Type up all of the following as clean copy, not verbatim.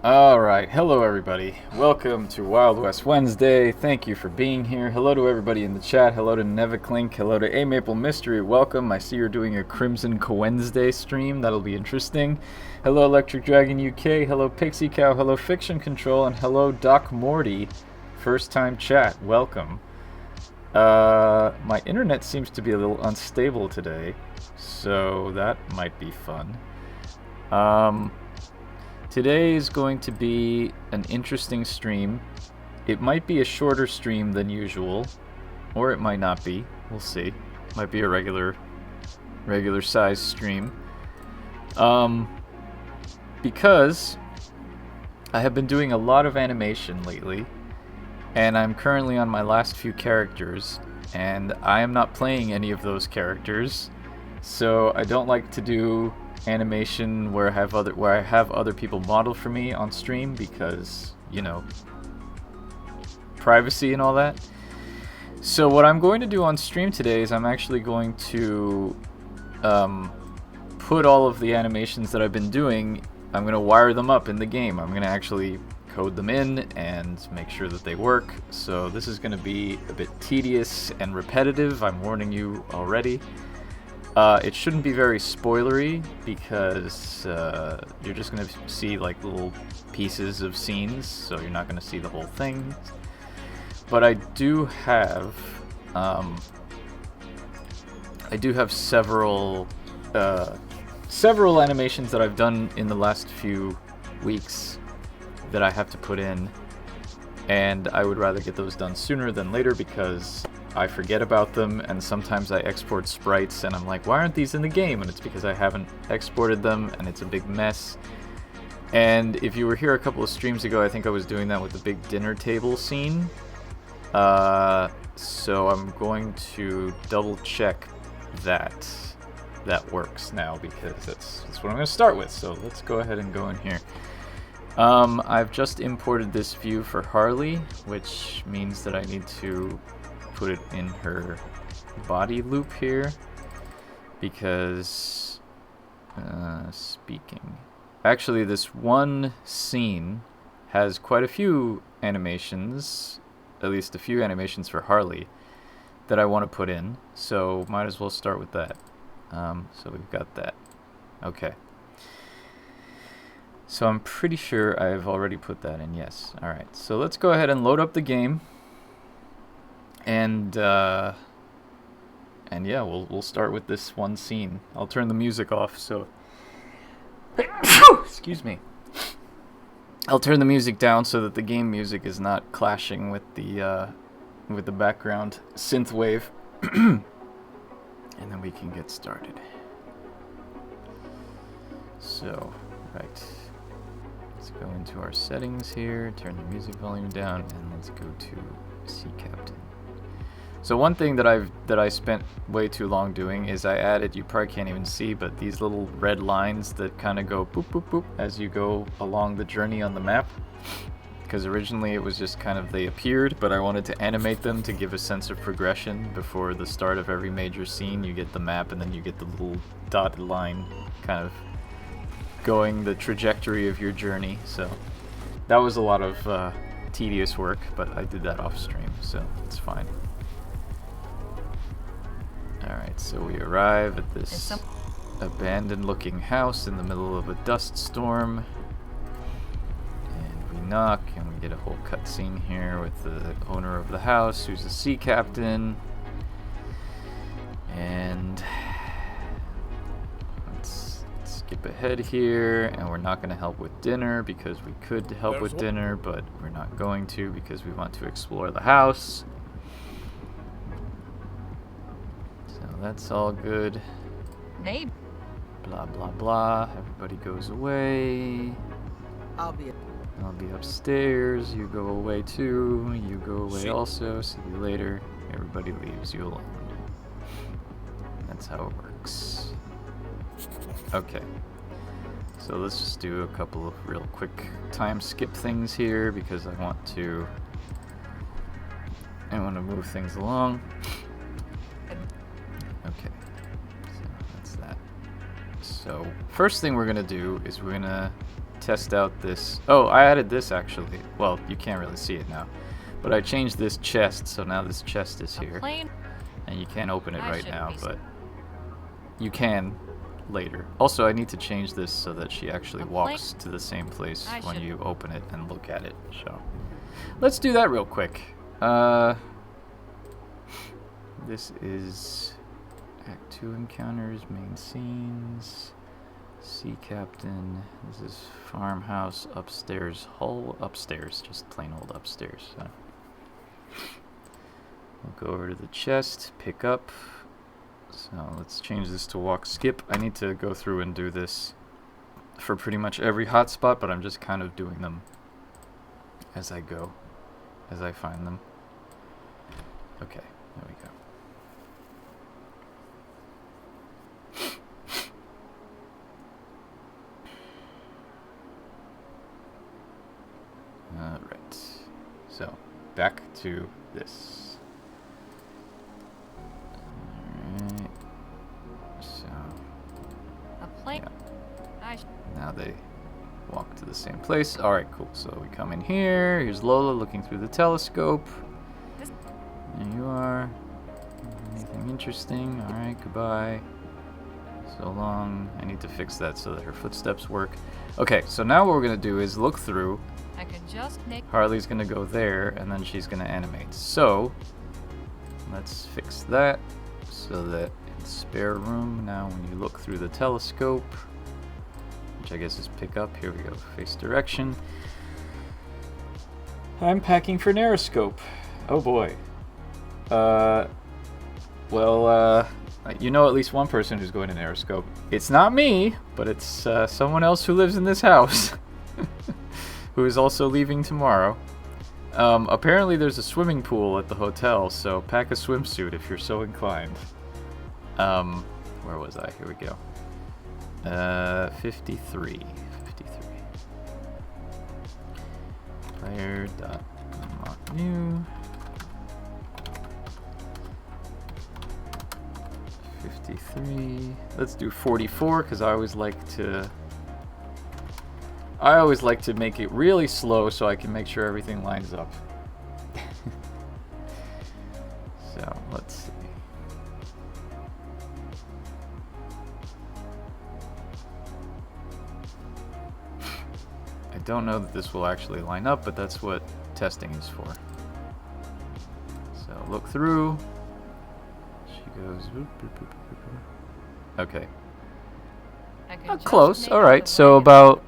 Alright, hello everybody. Welcome to Wild West Wednesday. Thank you for being here. Hello to everybody in the chat. Hello to Neviclink. Hello to A Maple Mystery. Welcome. I see you're doing a Crimson Wednesday stream. That'll be interesting. Hello Electric Dragon UK. Hello Pixie Cow. Hello Fiction Control. And hello Doc Morty. First time chat. Welcome. My internet seems to be a little unstable today, so that might be fun. Today is going to be an interesting stream. It might be a shorter stream than usual, or it might not be. We'll see. Might be a regular size stream. Because I have been doing a lot of animation lately, and I'm currently on my last few characters, and I am not playing any of those characters, so I don't like to do animation where I have other people model for me on stream because, you know, privacy and all that. So what I'm going to do on stream today is I'm actually going to put all of the animations that I've been doing, I'm going to wire them up in the game. I'm going to actually code them in and make sure that they work. So this is going to be a bit tedious and repetitive, I'm warning you already. It shouldn't be very spoilery because you're just going to see like little pieces of scenes, so you're not going to see the whole thing. But I do have several animations that I've done in the last few weeks that I have to put in, and I would rather get those done sooner than later because I forget about them, and sometimes I export sprites and I'm like, why aren't these in the game? And it's because I haven't exported them and it's a big mess. And if you were here a couple of streams ago, I think I was doing that with the big dinner table scene. So I'm going to double check that works now, because that's what I'm going to start with. So let's go ahead and go in here. I've just imported this view for Harley, which means that I need to put it in her body loop here, because actually this one scene has quite a few animations, at least a few animations for Harley that I want to put in, so might as well start with that. So we've got that. Okay, so I'm pretty sure I've already put that in. Yes. Alright, so let's go ahead and load up the game. And yeah, we'll start with this one scene. I'll turn the music off, so excuse me. I'll turn the music down so that the game music is not clashing with the background synth wave, and then we can get started. So, right, let's go into our settings here, turn the music volume down, and let's go to Sea Captain. So one thing that I spent way too long doing is I added, you probably can't even see, but these little red lines that kind of go boop boop boop as you go along the journey on the map. Because originally it was just kind of, they appeared, but I wanted to animate them to give a sense of progression. Before the start of every major scene, you get the map and then you get the little dotted line kind of going the trajectory of your journey. So that was a lot of tedious work, but I did that off stream, so it's fine. Alright, so we arrive at this abandoned looking house in the middle of a dust storm. And we knock, and we get a whole cutscene here with the owner of the house, who's a sea captain. And let's skip ahead here, and we're not going to help with dinner because we could help with dinner, but we're not going to because we want to explore the house. That's all good. Name. Blah blah blah. Everybody goes away. I'll be upstairs. You go away too. You go away also. See you later. Everybody leaves you alone. That's how it works. Okay. So let's just do a couple of real quick time skip things here because I want to move things along. Okay, so that's that. So first thing we're gonna do is we're gonna test out this. Oh, I added this actually. Well, you can't really see it now. But I changed this chest, so now this chest is here. And you can't open it right now, but you can later. Also, I need to change this so that she actually walks to the same place when you open it and look at it. So let's do that real quick. This is Act 2 encounters, main scenes, sea captain. This is farmhouse, upstairs, hull, upstairs, just plain old upstairs. So we'll go over to the chest, pick up. So let's change this to walk skip. I need to go through and do this for pretty much every hotspot, but I'm just kind of doing them as I go, as I find them. Okay, there we go. Alright, so back to this. Alright, so yeah. Now they walk to the same place. Alright, cool. So we come in here. Here's Lola looking through the telescope. There you are. Anything interesting? Alright, goodbye. So long. I need to fix that so that her footsteps work. Okay, so now what we're going to do is look through. I can just make Harley's going to go there, and then she's going to animate. So, let's fix that so that in spare room, now when you look through the telescope, which I guess is pick up, here we go, face direction. I'm packing for Narrowscope. Oh boy. Well, you know at least one person who's going to Narrowscope. It's not me, but it's someone else who lives in this house. Who is also leaving tomorrow. Apparently there's a swimming pool at the hotel, so pack a swimsuit if you're so inclined. Where was I? Here we go. 53. Player.unlock.new. 53. Let's do 44 because I always like to make it really slow so I can make sure everything lines up. So, let's see. I don't know that this will actually line up, but that's what testing is for. So, look through. She goes... Okay. Close. Alright, so about...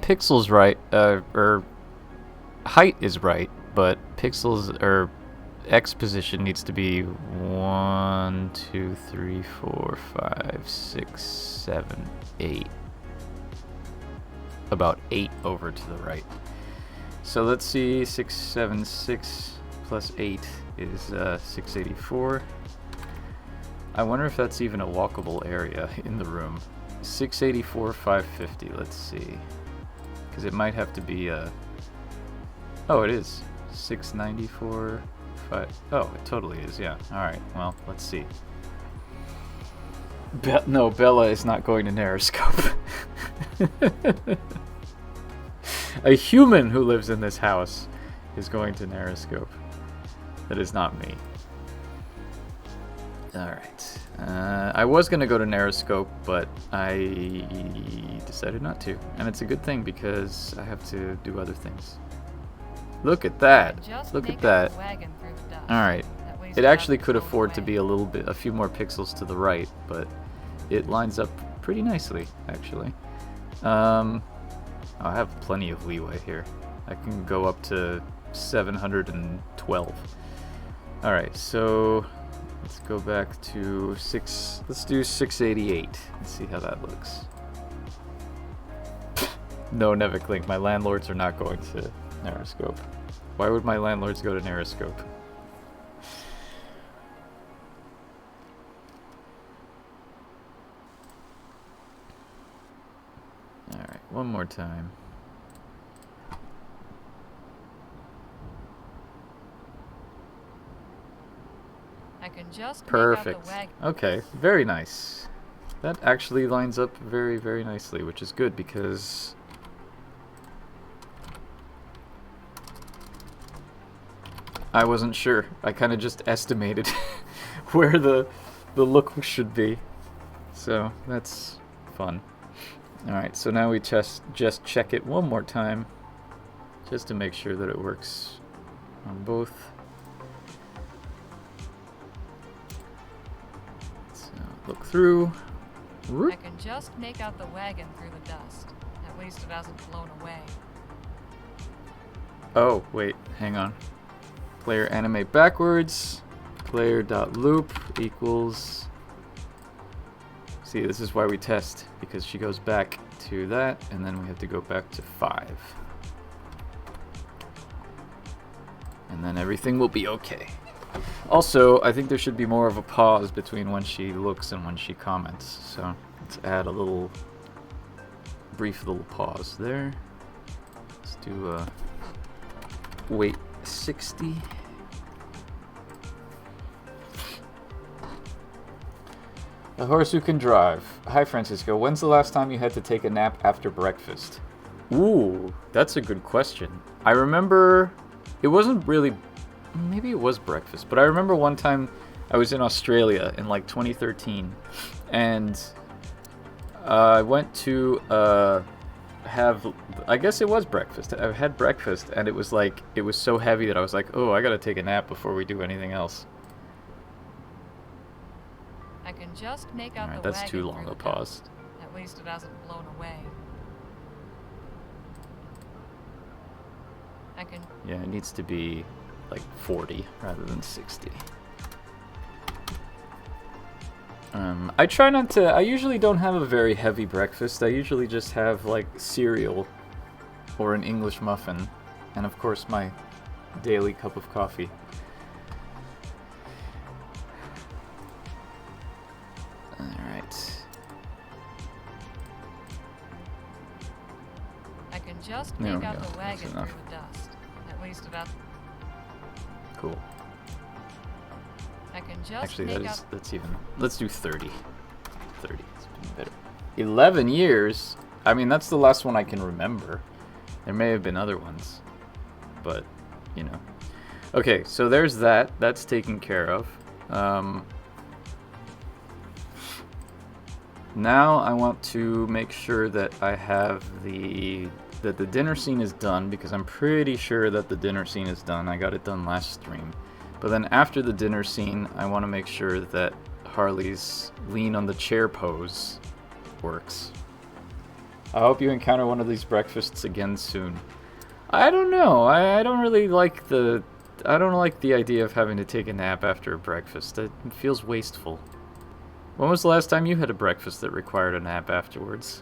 Pixels right, or height is right, but pixels or X position needs to be 1, 2, 3, 4, 5, 6, 7, 8. About 8 over to the right. So let's see, 676 plus 8 is 684. I wonder if that's even a walkable area in the room. 684, 550, let's see. Because it might have to be a... Oh, it is. 694, 5... Oh, it totally is, yeah. Alright, well, let's see. No, Bella is not going to Narrowscope. A human who lives in this house is going to Narrowscope. That is not me. Alright. I was going to go to Narrowscope, but I decided not to. And it's a good thing because I have to do other things. Look at that. Look at that. Alright. It actually could afford to be a few more pixels to the right, but it lines up pretty nicely, actually. I have plenty of leeway here. I can go up to 712. Alright, so... Let's go back to let's do 688 and see how that looks. No, Neviclink, my landlords are not going to Narrowscope. Why would my landlords go to Narrowscope? Alright, one more time. I can just Perfect. Okay, very nice. That actually lines up very, very nicely, which is good because I wasn't sure. I kind of just estimated where the look should be. So that's fun. Alright, so now we just check it one more time just to make sure that it works on both. So look through. I can just make out the wagon through the dust. At least it hasn't blown away. Oh, wait, hang on. Player animate backwards. Player.loop equals... See, this is why we test, because she goes back to that, and then we have to go back to 5. And then everything will be okay. Also, I think there should be more of a pause between when she looks and when she comments. So let's add a little brief little pause there. Let's do wait 60. A horse who can drive. Hi Francisco, when's the last time you had to take a nap after breakfast? Ooh, that's a good question. I remember it wasn't really, maybe it was breakfast, but I remember one time I was in Australia in like 2013 and I went to have, I guess it was breakfast. I had breakfast and it was like, it was so heavy that I was like, oh, I gotta take a nap before we do anything else. I can just make out Alright, the that's wagon too long through a the pause. dust. At least it hasn't blown away. I can... Yeah, it needs to be like 40 rather than 60. I try not to, I usually don't have a very heavy breakfast. I usually just have like cereal or an English muffin and of course my daily cup of coffee. Alright. I can just There make we out go. the wagon That's enough. through the dust. At least it hasn't... Cool. I can just Actually, make that is, out... that's even, let's do 30. 30, it's been better. 11 years? I mean, that's the last one I can remember. There may have been other ones, but, you know. Okay, so there's that. That's taken care of. Now I want to make sure that I have that the dinner scene is done, because I'm pretty sure that the dinner scene is done. I got it done last stream. But then after the dinner scene, I want to make sure that Harley's lean on the chair pose works. I hope you encounter one of these breakfasts again soon. I don't know. I don't really like the... I don't like the idea of having to take a nap after a breakfast. It feels wasteful. When was the last time you had a breakfast that required a nap afterwards?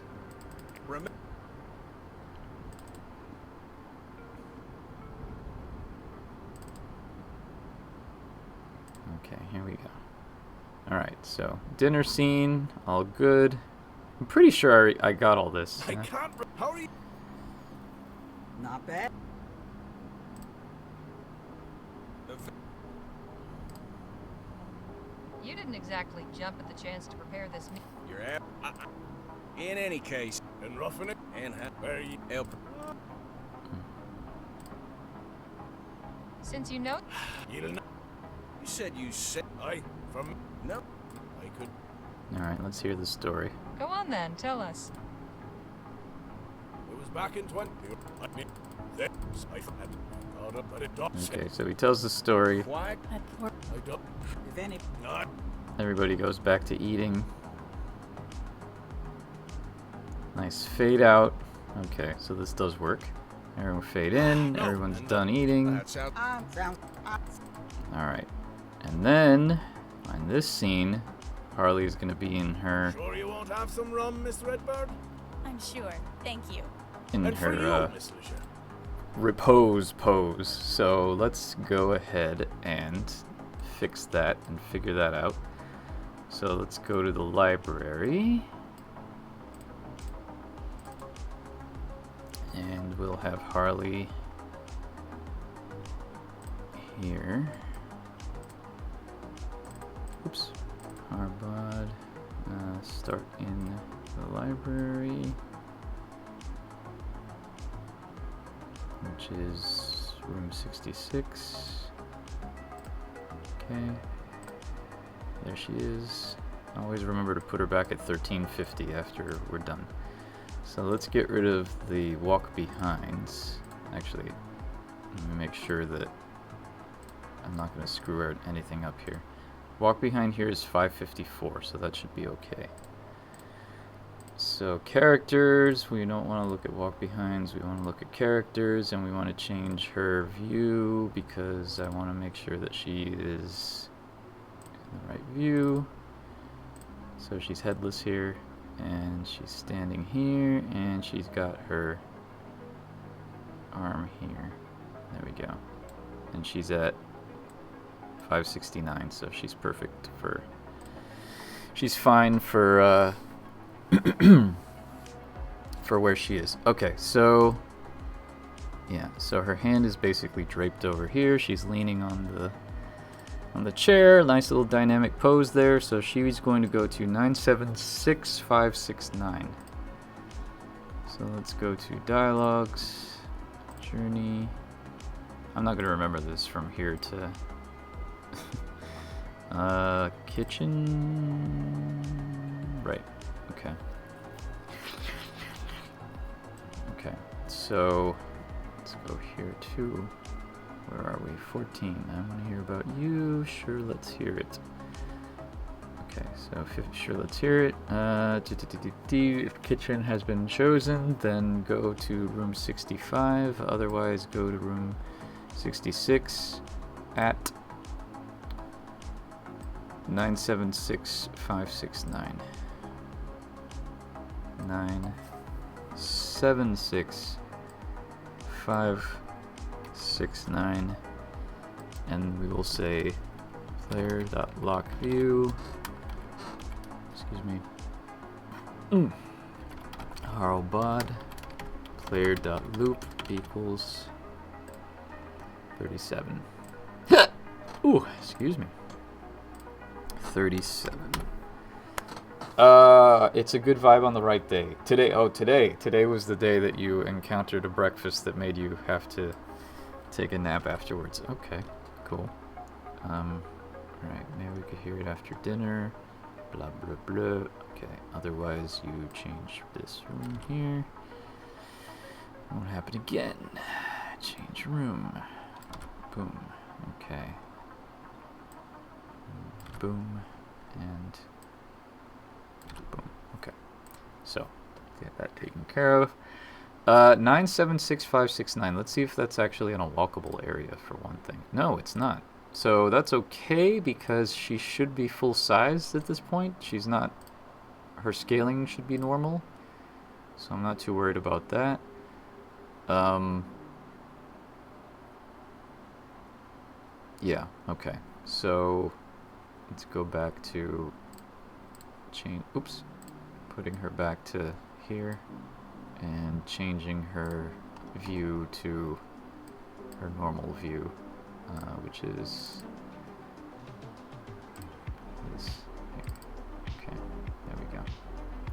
Okay, here we go. Alright, so dinner scene, all good. I'm pretty sure I got all this. I can't. How are you? Not bad. You didn't exactly jump at the chance to prepare this meal. You're at. In any case, and roughing it, and where you help. Since you know... You don't know. You said you said I from no. I could. Alright, let's hear the story. Go on then, tell us. It was back in 20. I mean, that I had caught up, but it does. Okay, so he tells the story. Why? I don't. If any... Not. Everybody goes back to eating. Nice fade out. Okay, so this does work. Everyone fade in, No, everyone's and done eating. That's out. Alright. And then, on this scene, Harley is going to be in her Sure you won't have some rum, Miss Redbird? I'm sure. Thank you. And for you, her Miss Lisha. repose pose. So let's go ahead and fix that and figure that out. So let's go to the library. And we'll have Harley here. Oops. Harbod. start in the library, which is room 66. Okay, there she is. Always remember to put her back at 1350 after we're done. So let's get rid of the walk behinds. Actually, let me make sure that I'm not going to screw anything up here. Walk behind here is 554, so that should be okay. So characters, we don't want to look at walk behinds, we want to look at characters, and we want to change her view because I want to make sure that she is in the right view. So she's headless here, and she's standing here, and she's got her arm here. There we go. And she's at 569, so she's perfect for... She's fine for, for where she is. Okay, so... Yeah, so her hand is basically draped over here. She's leaning on the chair. Nice little dynamic pose there. So she's going to go to 976569. So let's go to dialogues, journey. I'm not going to remember this from here to kitchen. Right. Okay. Okay. So let's go here too. Where are we? 14. I want to hear about you. Sure, let's hear it. Okay, so sure, let's hear it. If kitchen has been chosen, then go to room 65. Otherwise, go to room 66 at 976569. 976569, and we will say player.lockView. Excuse me. Harlbod player.loop equals 37. Ooh, excuse me. 37. It's a good vibe on the right day. Today was the day that you encountered a breakfast that made you have to take a nap afterwards. Okay, cool. Alright, maybe we could hear it after dinner. Blah, blah, blah. Okay, otherwise you change this room here. Won't happen again. Change room. Boom. Okay. Boom. And boom. Okay. So, get that taken care of. 976569. Let's see if that's actually in a walkable area for one thing. No, it's not. So that's okay because she should be full size at this point. She's not... Her scaling should be normal. So I'm not too worried about that. Yeah, okay. So let's go back to putting her back to here and changing her view to her normal view, which is this here. Okay, there we go.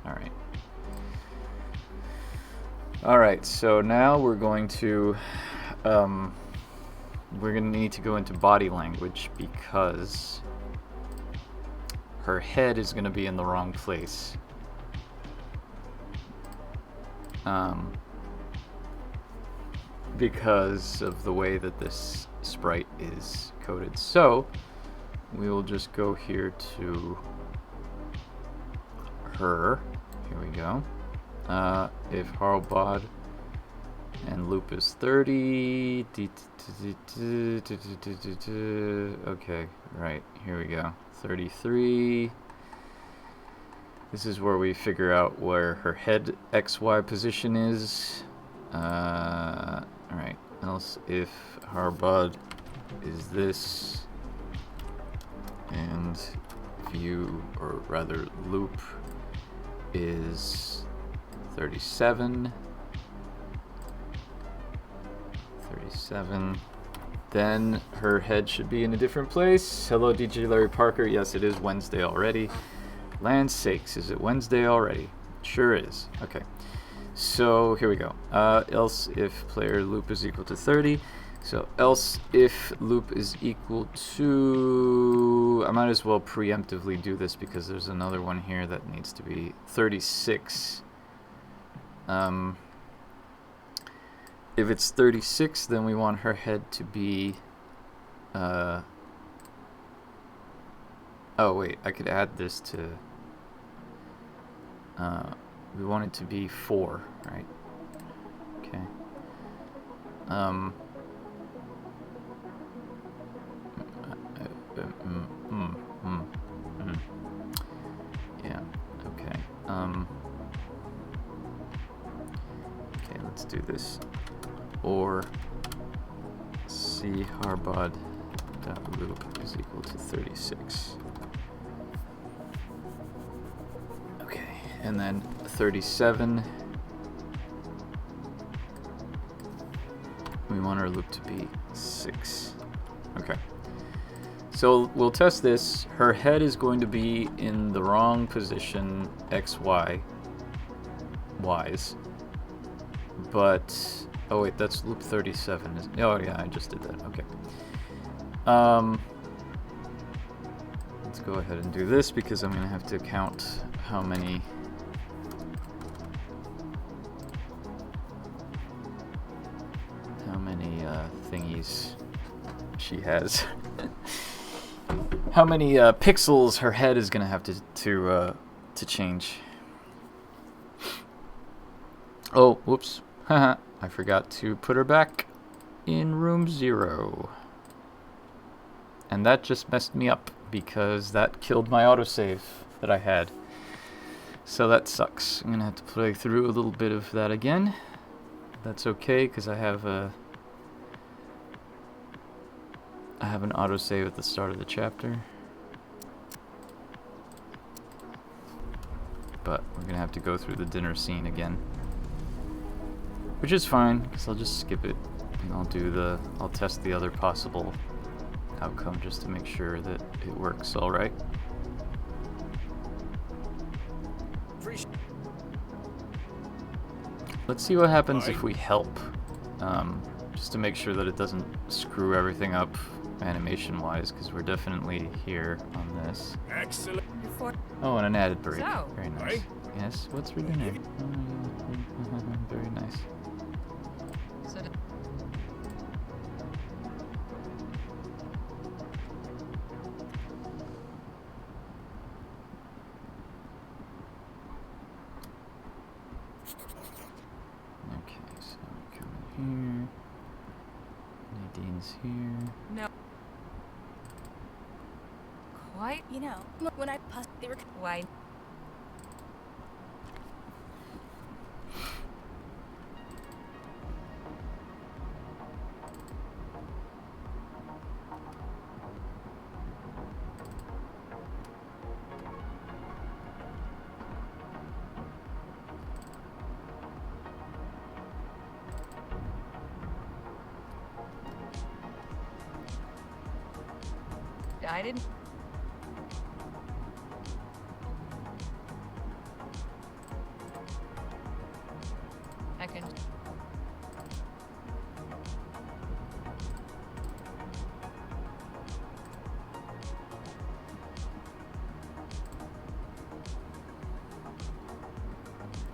Alright. Alright, so now we're going to need to go into body language because her head is going to be in the wrong place. Because of the way that this sprite is coded. So we will just go here to her. Here we go. If Harlbod and loop is 30. Okay, right, here we go. 33. This is where we figure out where her head XY position is. Alright, else if Harlbod is this and view, or rather loop, is 37. 37. Then her head should be in a different place. Hello, DJ Larry Parker. Yes, it is Wednesday already. Land's sakes, is it Wednesday already? Sure is. Okay. So here we go. Else if player loop is equal to 30. So else if loop is equal to... I might as well preemptively do this because there's another one here that needs to be 36. If it's 36, then we want her head to be... oh wait, I could add this to... we want it to be 4, right? Okay. Yeah, okay. Okay, let's do this. Or C harbod dot loop is equal to 36. Okay, and then 37. We want our loop to be 6. Okay. So we'll test this. Her head is going to be in the wrong position, X, Y, Y's. But, oh wait, that's loop 37. Oh yeah, I just did that. Okay. Let's go ahead and do this because I'm going to have to count how many thingies she has. How many pixels her head is going to have to change. Oh, whoops. Haha, I forgot to put her back in room 0. And that just messed me up because that killed my autosave that I had. So that sucks. I'm going to have to play through a little bit of that again. That's okay because I have an autosave at the start of the chapter. But we're going to have to go through the dinner scene again. Which is fine, because I'll just skip it, and I'll test the other possible outcome just to make sure that it works all right. Let's see what happens if we help, just to make sure that it doesn't screw everything up animation-wise, because we're definitely here on this. Excellent. Oh, and an added break. So, very nice. right? Yes, what's we doing? Very nice. So Okay, so we come in here. Nadine's here. no. Quite You know, when I passed, they were. why. I didn't. I can.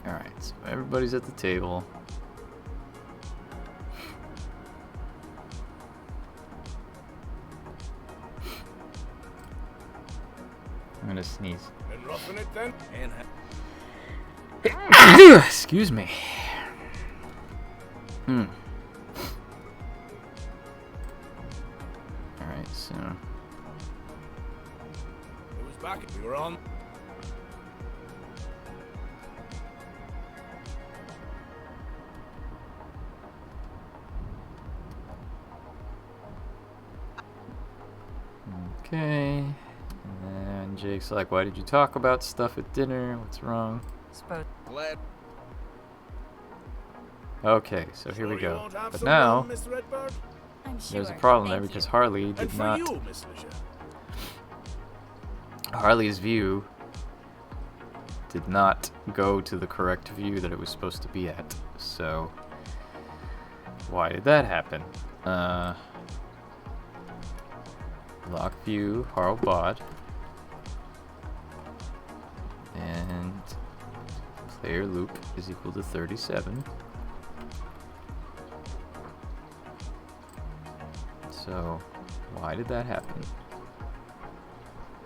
Alright, so everybody's at the table. I'm gonna sneeze. And roughing it then. And Excuse me. Alright, so... it was back. We were on. Okay. And then Jake's like, why did you talk about stuff at dinner? What's wrong? Suppose. Glad. Okay, so here we You go. won't have But some now, rum, Mr. Redbird? I'm sure. there's a problem there Thank because you. Harley did And for not... you, Miss Fisher. Harley's view did not go to the correct view that it was supposed to be at. So why did that happen? Lock view, Harlbod. And player loop is equal to 37. So why did that happen?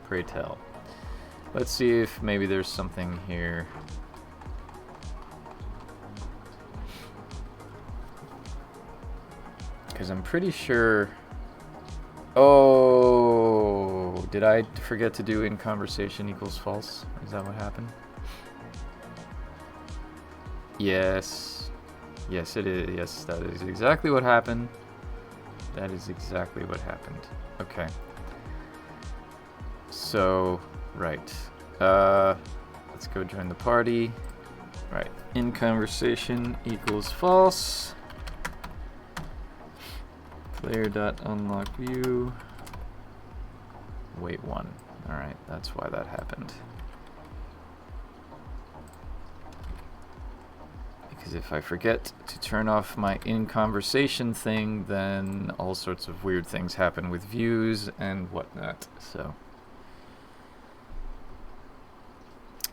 Pray tell. Let's see if maybe there's something here. Because I'm pretty sure... Oh, did I forget to do in conversation equals false? Is that what happened? Yes. Yes, it is. Yes, that is exactly what happened. That is exactly what happened. Okay. So, right. Let's go join the party. Right. In conversation equals false. Player.unlockView. Wait 1. Alright, that's why that happened. Because if I forget to turn off my in-conversation thing, then all sorts of weird things happen with views and whatnot. So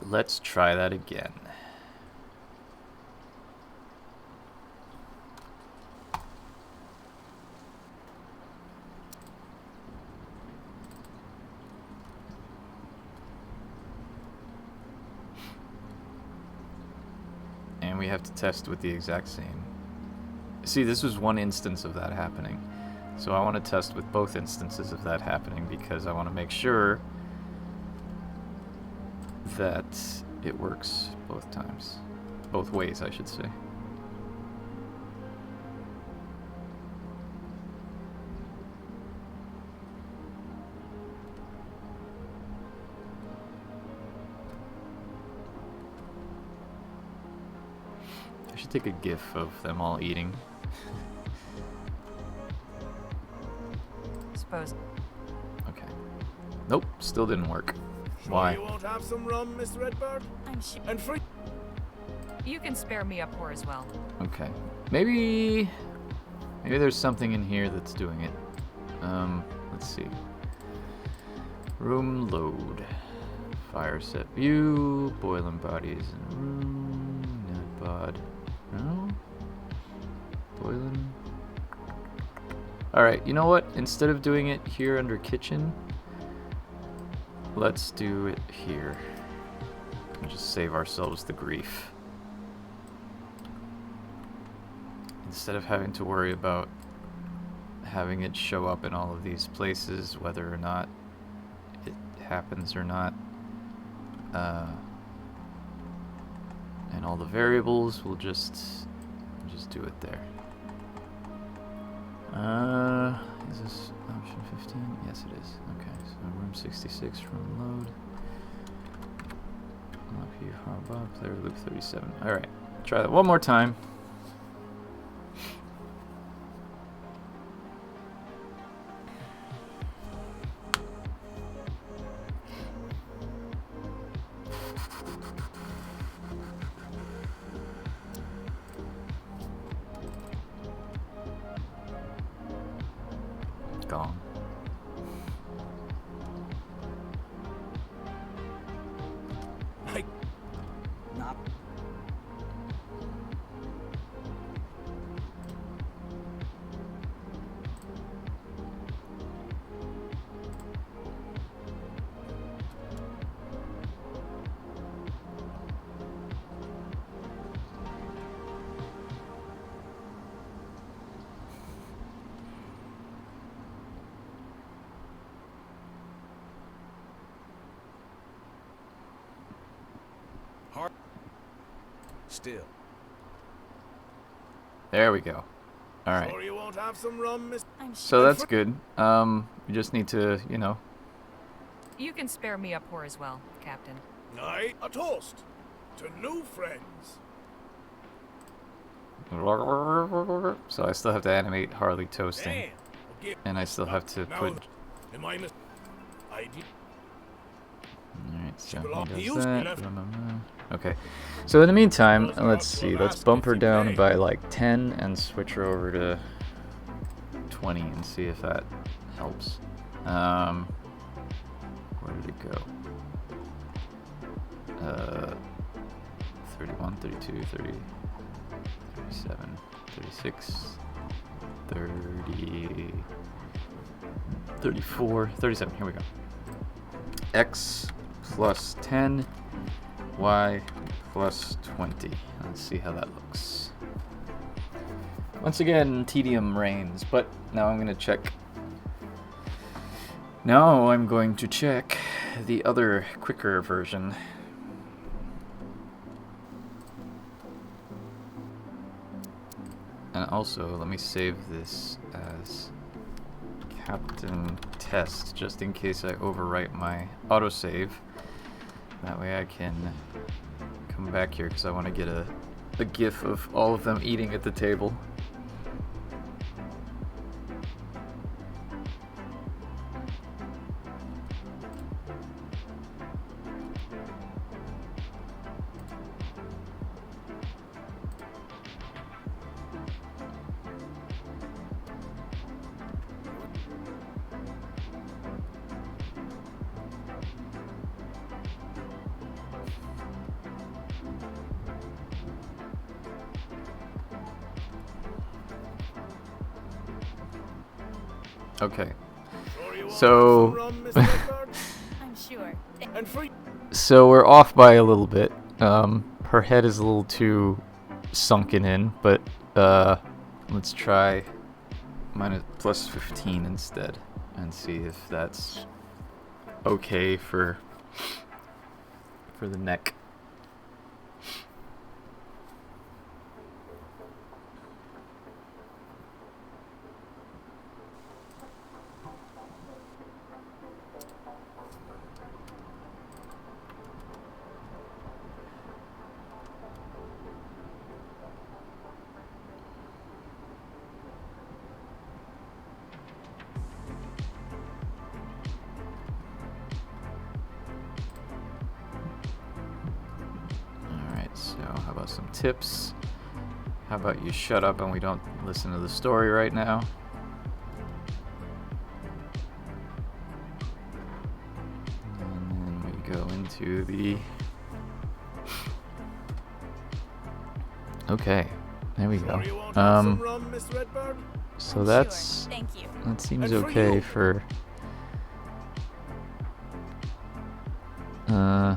let's try that again. And we have to test with the exact same. See, this was one instance of that happening. So I want to test with both instances of that happening because I want to make sure that it works both times. Both ways, I should say. I should take a GIF of them all eating. Suppose. Okay. Nope, still didn't work. Sure Why? you won't have some rum, Mr. Redbird? I'm sure. And free. You can spare me a pour as well. Okay. Maybe there's something in here that's doing it. Let's see. Room load. Fire set view. Boiling bodies in the room. Net bod. No? Boiling. Alright, you know what? Instead of doing it here under kitchen, let's do it here. And just save ourselves the grief. Instead of having to worry about having it show up in all of these places, whether or not it happens or not. And all the variables, we'll just do it there. Is this option 15? Yes, it is. Okay, so room 66 from load. Unlock view, hardbar, player loop 37. Alright, try that one more time. Gone. Like, not. Hard. Still. There we go. Alright. Sure you won't have some rum, Mr. I'm sure. So that's good. We just need to, you know. You can spare me a pour as well, Captain. Aye, a toast to new friends. So I still have to animate Harley toasting. Damn. Okay. And I still have to Now, put... am I mis- ID? Alright. So belong to he you, does that. left. Okay. So in the meantime, let's see. Let's bump her down by like 10 and switch her over to 20 and see if that helps. Where did it go? 31, 32, 30, 37, 36, 30, 34, 37. Here we go. X plus 10, Y plus 20. Let's see how that looks. Once again, tedium reigns, but now I'm going to check. Now I'm going to check the other quicker version. And also, let me save this as Captain Test, just in case I overwrite my autosave. That way I can come back here, because I want to get a gif of all of them eating at the table. Okay, Sure you want So- some rum, Mr. Redbird? I'm sure. And free. so we're off by a little bit. Her head is a little too sunken in, but let's try plus 15 instead and see if that's okay for the neck. Alright, so how about some tips? How about you shut up and we don't listen to the story right now? And then we go into the... Okay, there we go. Sure you won't have some rum, Mr. Redbird? So I'm that's... Sure. Thank you. That seems And for okay you. for... I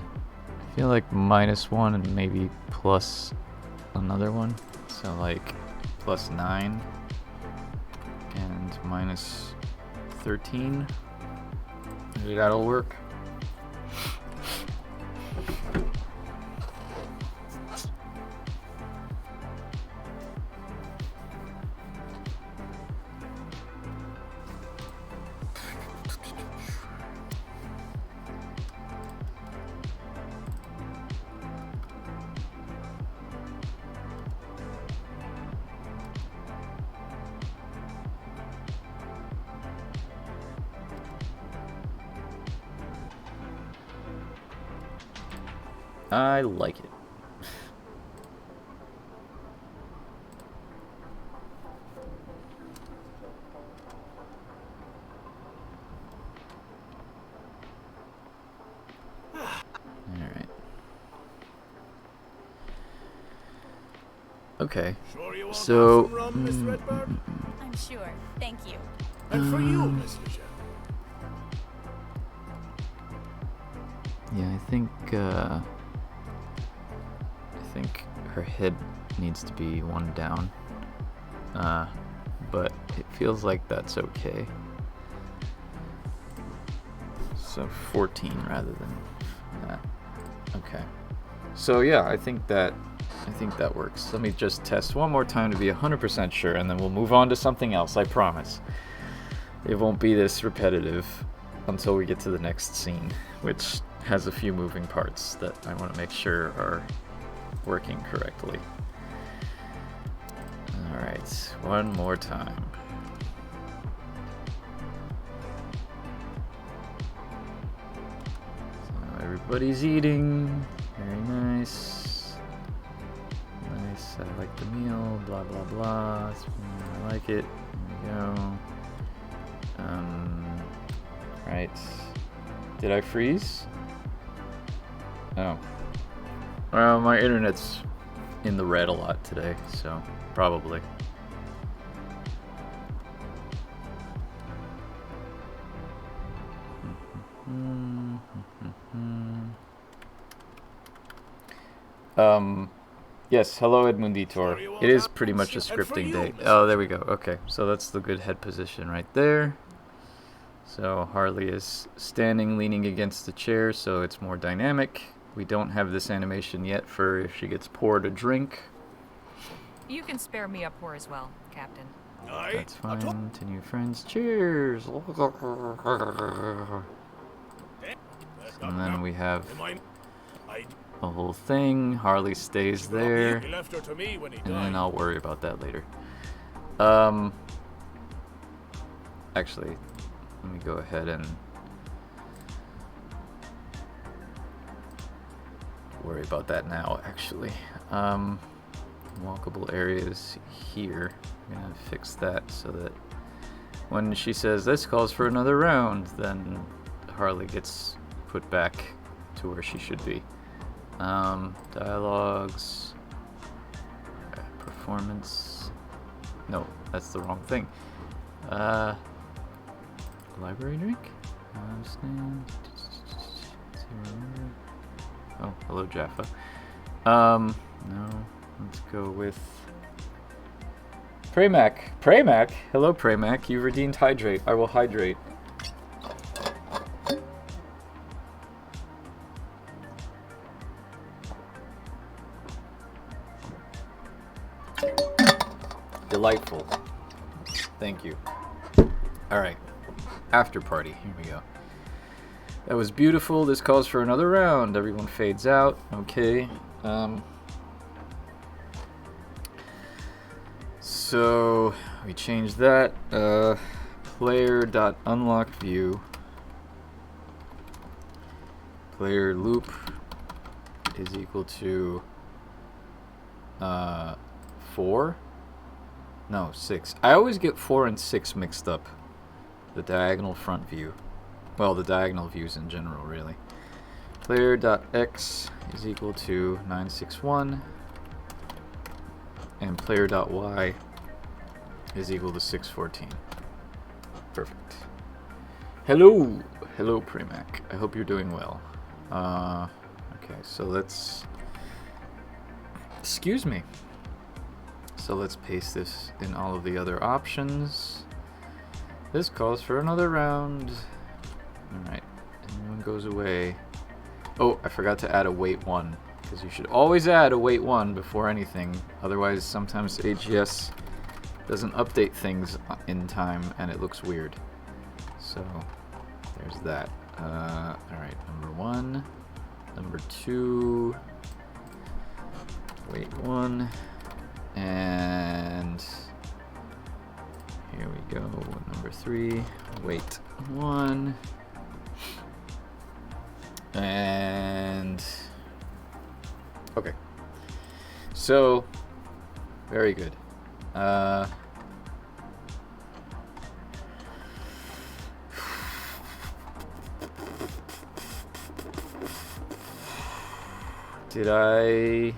feel like -1 and maybe plus another one. So like plus 9 and minus 13. Maybe that'll work. I like it. Alright. Okay. Sure you won't So, have some rum, Mr. Redbird? I'm sure. Thank you. And for you, Mr. Shep. Yeah, I think her head needs to be one down. But it feels like that's okay. So 14 rather than that. Okay. So yeah, I think that works. Let me just test one more time to be 100% sure, and then we'll move on to something else, I promise. It won't be this repetitive until we get to the next scene, which has a few moving parts that I want to make sure are working correctly. Alright, one more time. So Everybody's eating. Very nice. Nice. I like the meal. Blah blah blah. I like it. There we go. Right. Did I freeze? Oh. Well, my internet's in the red a lot today, so probably. Yes, hello Edmunditor. It is pretty much a scripting day. Oh, there we go. Okay, so that's the good head position right there. So Harley is standing, leaning against the chair, so it's more dynamic. We don't have this animation yet for if she gets poured a drink. You can spare me a pour as well, Captain. That's fine. To new friends. Cheers! And then we have a whole thing. Harley stays there. And then I'll worry about that later. Actually, let me go ahead and worry about that now, actually. Walkable areas here. I'm gonna fix that so that when she says this calls for another round, then Harley gets put back to where she should be. Dialogues, performance. No, that's the wrong thing. Library drink? Stand. Oh, hello Jaffa. No, let's go with Pramac. Pramac? Hello Pramac, you redeemed hydrate. I will hydrate. Delightful. Thank you. Alright. After party. Here we go. That was beautiful. This calls for another round. Everyone fades out. Okay. So we changed that. Player.unlockView. Player loop is equal to 4. No, 6. I always get 4 and 6 mixed up. The diagonal front view. Well, the diagonal views in general, really. Player.x is equal to 961. And player.y is equal to 614. Perfect. Hello! Hello, Pramac. I hope you're doing well. Okay, so let's... Excuse me. So let's paste this in all of the other options. This calls for another round. Alright, and one goes away. Oh, I forgot to add a wait 1. Because you should always add a wait 1 before anything. Otherwise, sometimes AGS doesn't update things in time and it looks weird. So, there's that. Alright, number 1. Number 2. Wait 1. And here we go. Number 3. Wait 1. And okay. So very good. Did I?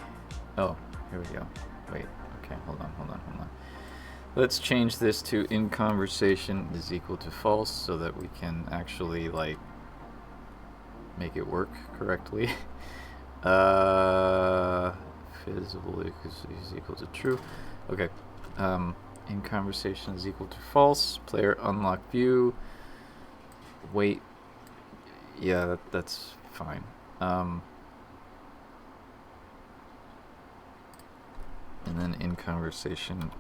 Oh, here we go. Wait. Okay, hold on. Let's change this to in conversation is equal to false so that we can actually like make it work correctly. Visible is equal to true. Okay. In conversation is equal to false. Player unlock view. Wait. Yeah, that's fine. And then in conversation.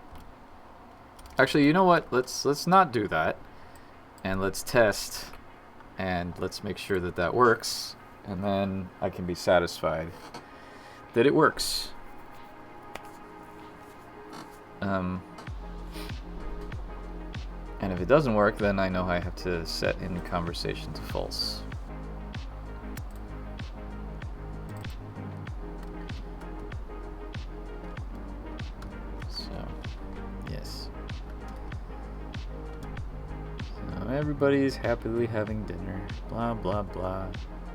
Actually, you know what? Let's not do that, and let's test, and let's make sure that that works, and then I can be satisfied that it works. And if it doesn't work, then I know I have to set in conversation to false. everybody's happily having dinner. Blah, blah, blah.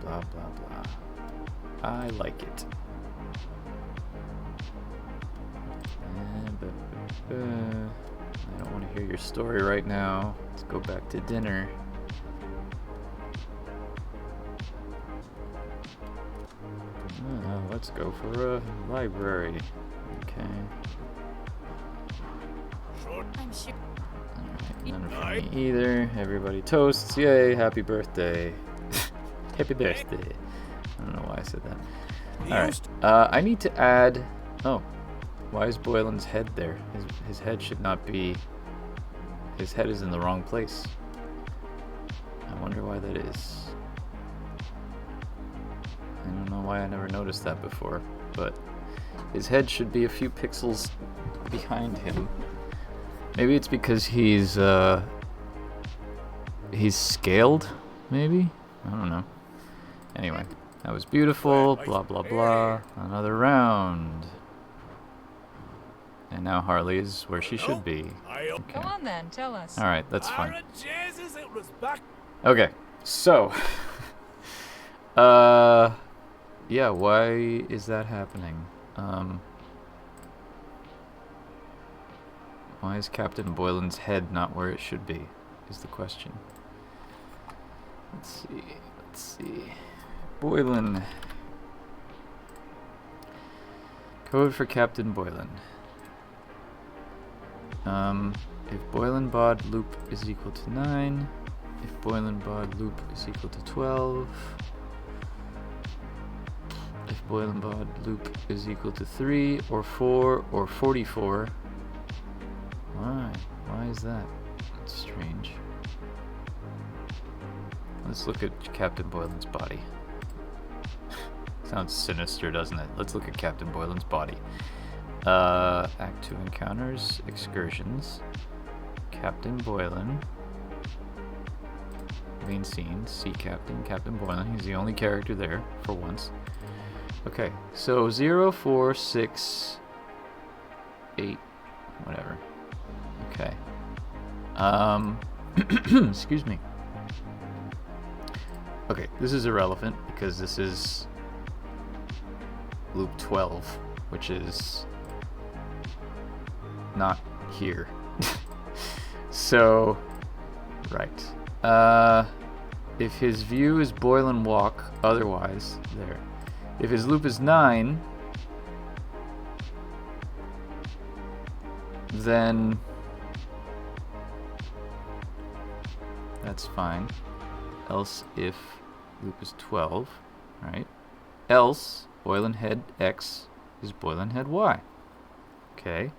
Blah, blah, blah. I like it. I don't want to hear your story right now. Let's go back to dinner. Let's go for a library. Okay. I'm sure. Alright, none for me either. Everybody toasts. Yay, happy birthday. Happy birthday. I don't know why I said that. Alright. I need to add... Oh. Why is Boylan's head there? His head should not be... His head is in the wrong place. I wonder why that is. I don't know why I never noticed that before, but his head should be a few pixels behind him. Maybe it's because he's scaled, maybe? I don't know. Anyway, that was beautiful, blah blah blah. Another round. And now Harley is where she should be. Go on then, tell us. Alright, that's fine. Jesus, it was back. Okay, so... yeah, why is that happening? Why is Captain Boylan's head not where it should be, is the question. Let's see. Boylan. Code for Captain Boylan. If Boylan bod loop is equal to 9, if Boylan bod loop is equal to 12, if Boylan bod loop is equal to 3 or 4 or 44. Why? Why is that? That's strange. Let's look at Captain Boylan's body. Sounds sinister, doesn't it? Let's look at Captain Boylan's body. Act 2 encounters, excursions. Captain Boylan. Main scene, sea captain, Captain Boylan. He's the only character there, for once. Okay, so 0, 4, 6, 8, whatever. Okay. Excuse me. Okay, this is irrelevant because this is loop 12, which is not here. So, right. If his view is Boylan walk, otherwise, there. If his loop is 9, then that's fine. Else if loop is 12, right? Else Boylan head X is Boylan head Y. Okay.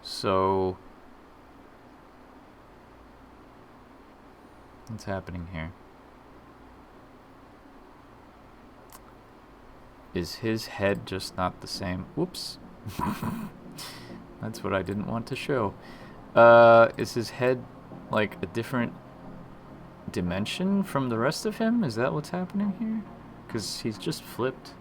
So what's happening here? Is his head just not the same? Whoops. That's what I didn't want to show. Is his head like a different dimension from the rest of him? Is that what's happening here? Because he's just flipped.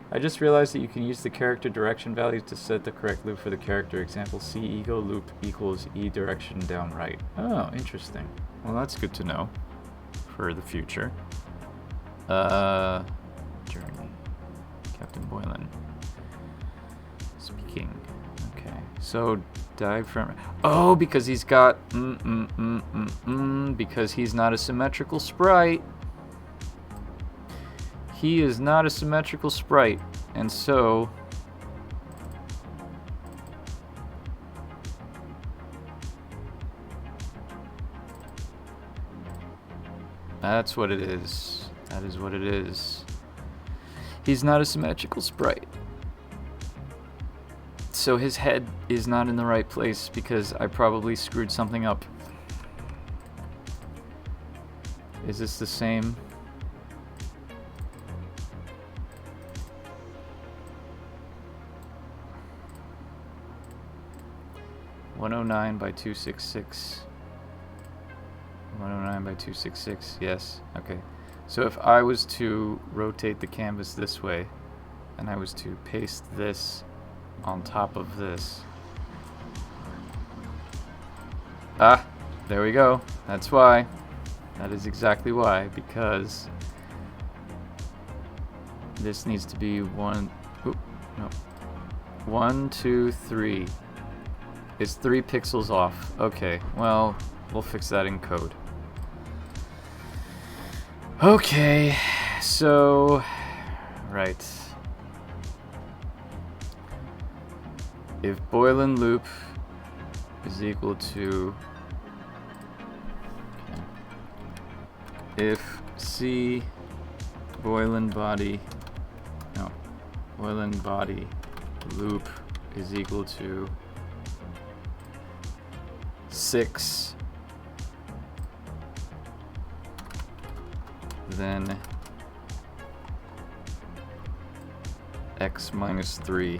I just realized that you can use the character direction values to set the correct loop for the character. Example, C ego loop equals E direction down right. Oh, interesting. Well, that's good to know for the future. Journey. Captain Boylan. Speaking. Okay. So, dive from... Oh, because he's got... because he's not a symmetrical sprite. He is not a symmetrical sprite, and so that's what it is. That is what it is. He's not a symmetrical sprite. So his head is not in the right place because I probably screwed something up. Is this the same? 109 by 266. 109 by 266, yes. Okay. So if I was to rotate the canvas this way, and I was to paste this on top of this. Ah! There we go. That's why. That is exactly why, because this needs to be 1, oop, no. 1, 2, 3. It's 3 pixels off. Okay, well, we'll fix that in code. Okay, so, right. If Boylan loop is equal to, if C Boylan body, no, Boylan body loop is equal to 6, then x minus 3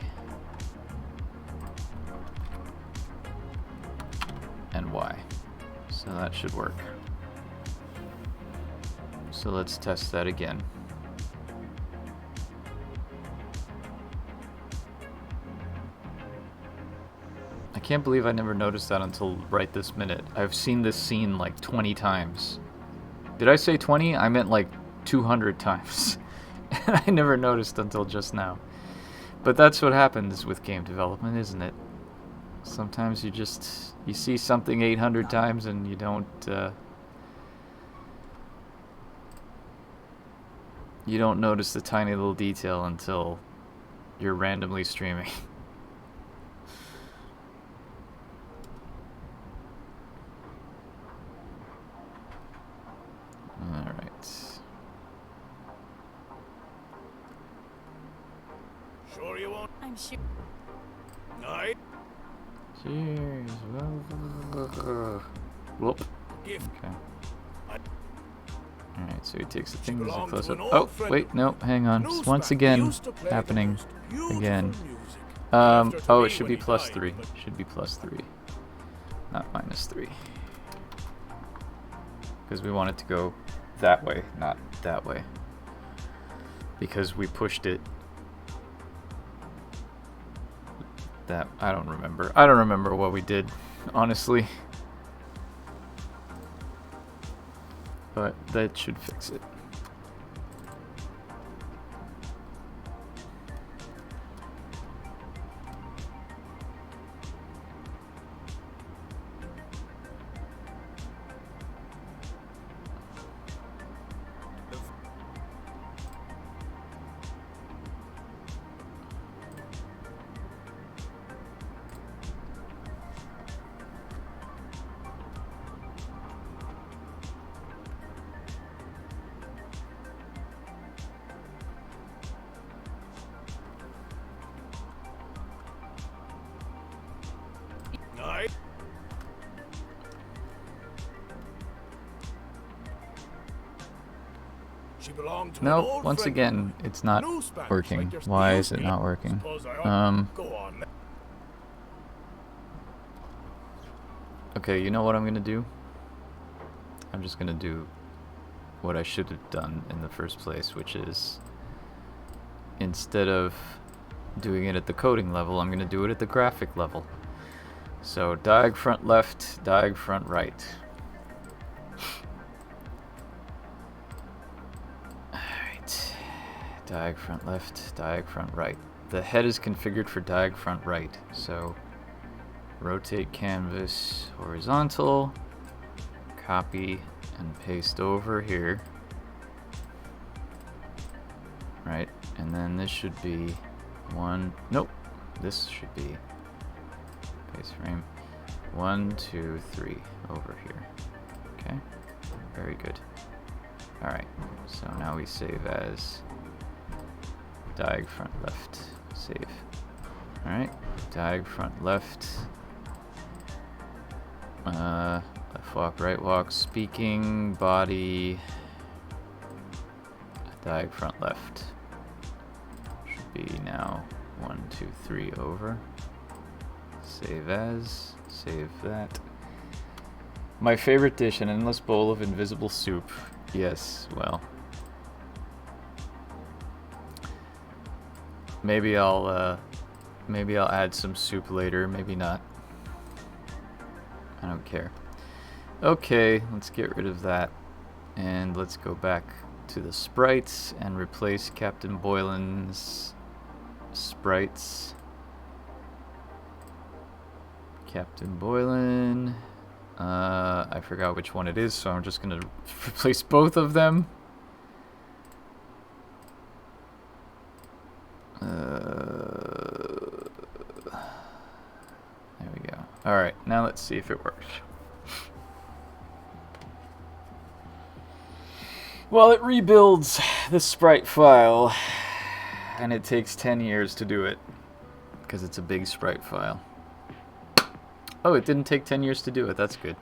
and y. So that should work. So let's test that again. I can't believe I never noticed that until right this minute. I've seen this scene like 20 times. Did I say 20? I meant like 200 times. I never noticed until just now. But that's what happens with game development, isn't it? Sometimes you see something 800 times and you don't notice the tiny little detail until you're randomly streaming. Alright. Sure you won't? I'm sure. Aye. Cheers. Whoop. Gift. Okay. I- Alright, so he takes the thing, belonged close to up. an old Oh, friend wait, of no, hang on. Newsback. Once We again, used to play the happening most beautiful again. music. After to Oh, me it should when be he plus died, 3. but- Should be plus 3. Not minus 3. Because we want it to go that way, not that way. Because we pushed it. That, I don't remember. I don't remember what we did, honestly. But that should fix it. Aye. She belonged to an Nope, old once friend of again, mine. it's not No Spanish working. like yours. Why You is it speak. not working? Suppose I ought- Go on. Okay, you know what I'm gonna do? I'm just gonna do what I should have done in the first place, which is instead of doing it at the coding level, I'm gonna do it at the graphic level. So diag front left, diag front right. Alright. Diag front left, diag front right. The head is configured for diag front right, so rotate canvas horizontal, copy and paste over here. Right, and then this should be nope, this should be paste frame 1, 2, 3 over here. Okay, very good. Alright, so now we save as diag front left, save. Alright, diag front left, left walk, right walk, speaking, body, diag front left. Should be now 1, 2, 3 over. Save as, save that. My favorite dish, an endless bowl of invisible soup. Yes, well. Maybe I'll add some soup later, maybe not. I don't care. Okay, let's get rid of that. And let's go back to the sprites and replace Captain Boylan's sprites. Captain Boylan. I forgot which one it is, so I'm just gonna replace both of them. There we go. Alright, now let's see if it works. Well, it rebuilds the sprite file, and it takes 10 years to do it, because it's a big sprite file. Oh, it didn't take 10 years to do it. That's good.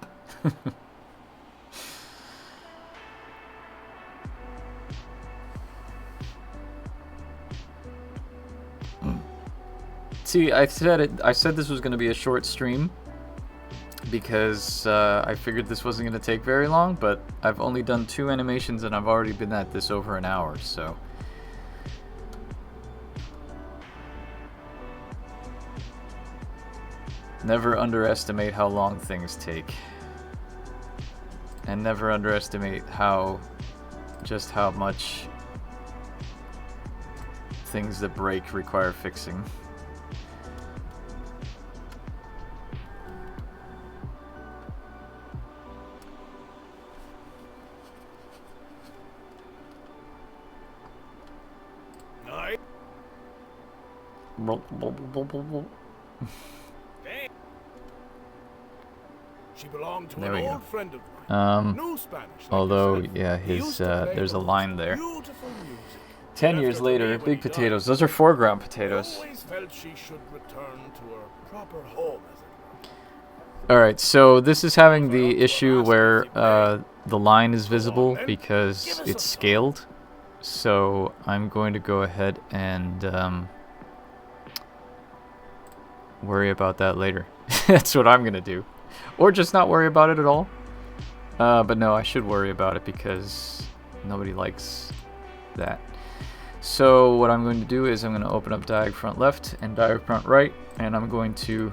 See, I said this was going to be a short stream because I figured this wasn't going to take very long, but I've only done 2 animations and I've already been at this over an hour, so... Never underestimate how long things take. And never underestimate just how much things that break require fixing. Aye. She belonged to There an we old go. friend of mine. No Spanish. Like Although, yourself. yeah, He his used to play there's a those line there. beautiful music. 10 Left years her to me later, when big he died. potatoes. Those are foreground I potatoes. always felt she should return to her proper home, as it were. Alright, so this is having the issue where the line is visible because it's scaled. So I'm going to go ahead and worry about that later. That's what I'm going to do. Or just not worry about it at all. But no, I should worry about it because nobody likes that. So what I'm going to do is I'm going to open up diag front left and diag front right, and I'm going to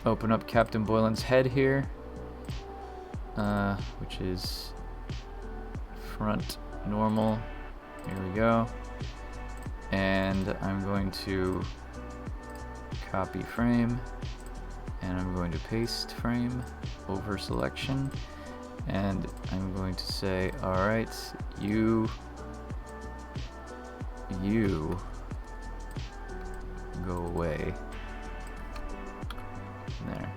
open up Captain Boylan's head here, which is front normal. Here we go. And I'm going to copy frame, and I'm going to paste frame over selection, and I'm going to say, alright, you go away. There.